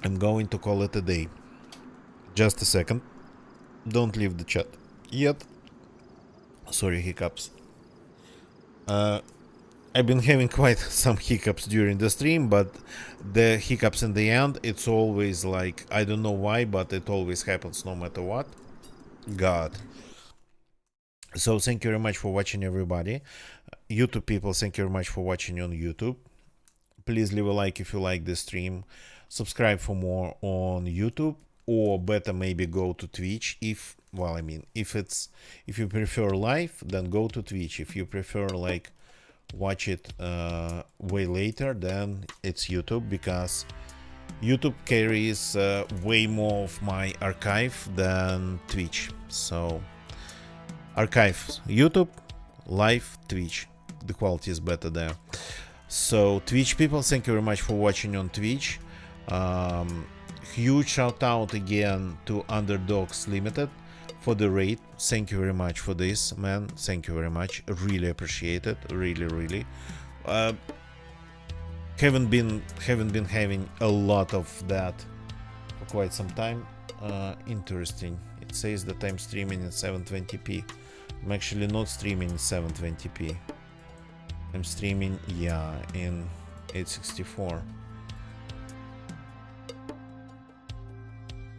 I'm going to call it a day. Just a second. Don't leave the chat yet. Sorry, hiccups. I've been having quite some hiccups during the stream, but the hiccups in the end, it's always like, I don't know why, but it always happens no matter what. God. So thank you very much for watching, everybody. YouTube people, thank you very much for watching on YouTube. Please leave a like if you like this stream. Subscribe for more on YouTube, or better maybe go to Twitch if, well, I mean, if you prefer live, then go to Twitch. If you prefer like watch it way later, then it's YouTube, because YouTube carries way more of my archive than Twitch. So archive YouTube, live Twitch, the quality is better there. So Twitch people, thank you very much for watching on Twitch. Huge shout out again to Underdogs Limited for the raid. Thank you very much for this, man. Thank you very much. Really appreciate it. Really. Haven't been having a lot of that for quite some time. Interesting. It says that I'm streaming in 720p. I'm actually not streaming in 720p. I'm streaming, yeah, in 864.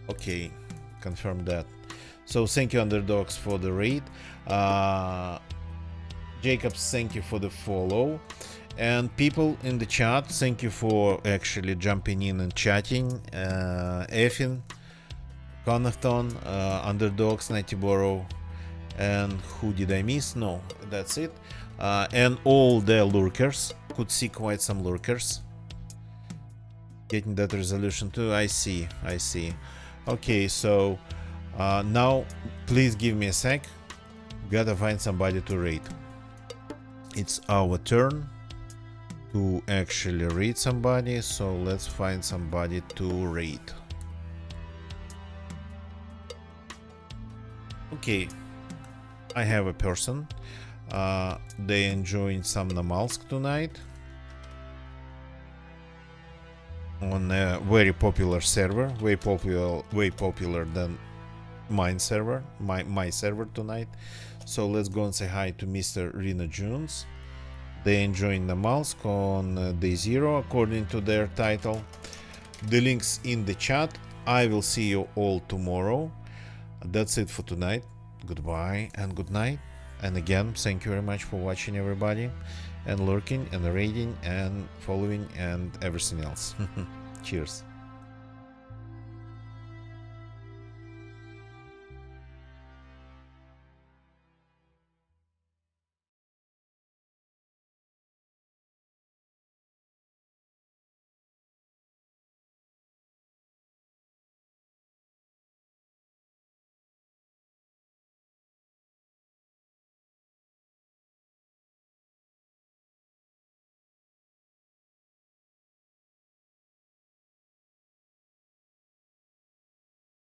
Okay, confirm that. So thank you, Underdogs, for the raid. Jacobs, thank you for the follow. And people in the chat, thank you for actually jumping in and chatting. Effin, Connathon, Underdogs, Nightiboro, and who did I miss? No, that's it. And all the lurkers. Could see quite some lurkers. Getting that resolution too. I see. Okay, so now please give me a sec. Gotta find somebody to raid. It's our turn to actually raid somebody, so let's find somebody to raid. Okay, I have a person. They enjoying some Namalsk tonight on a very popular server, way popular than mine server, my server tonight. So let's go and say hi to Mr. Rina Jones. They enjoying Namalsk on day 0 according to their title. The links in the chat. I will see you all tomorrow. That's it for tonight. Goodbye and good night. And again, thank you very much for watching, everybody, and lurking and raiding and following and everything else. Cheers.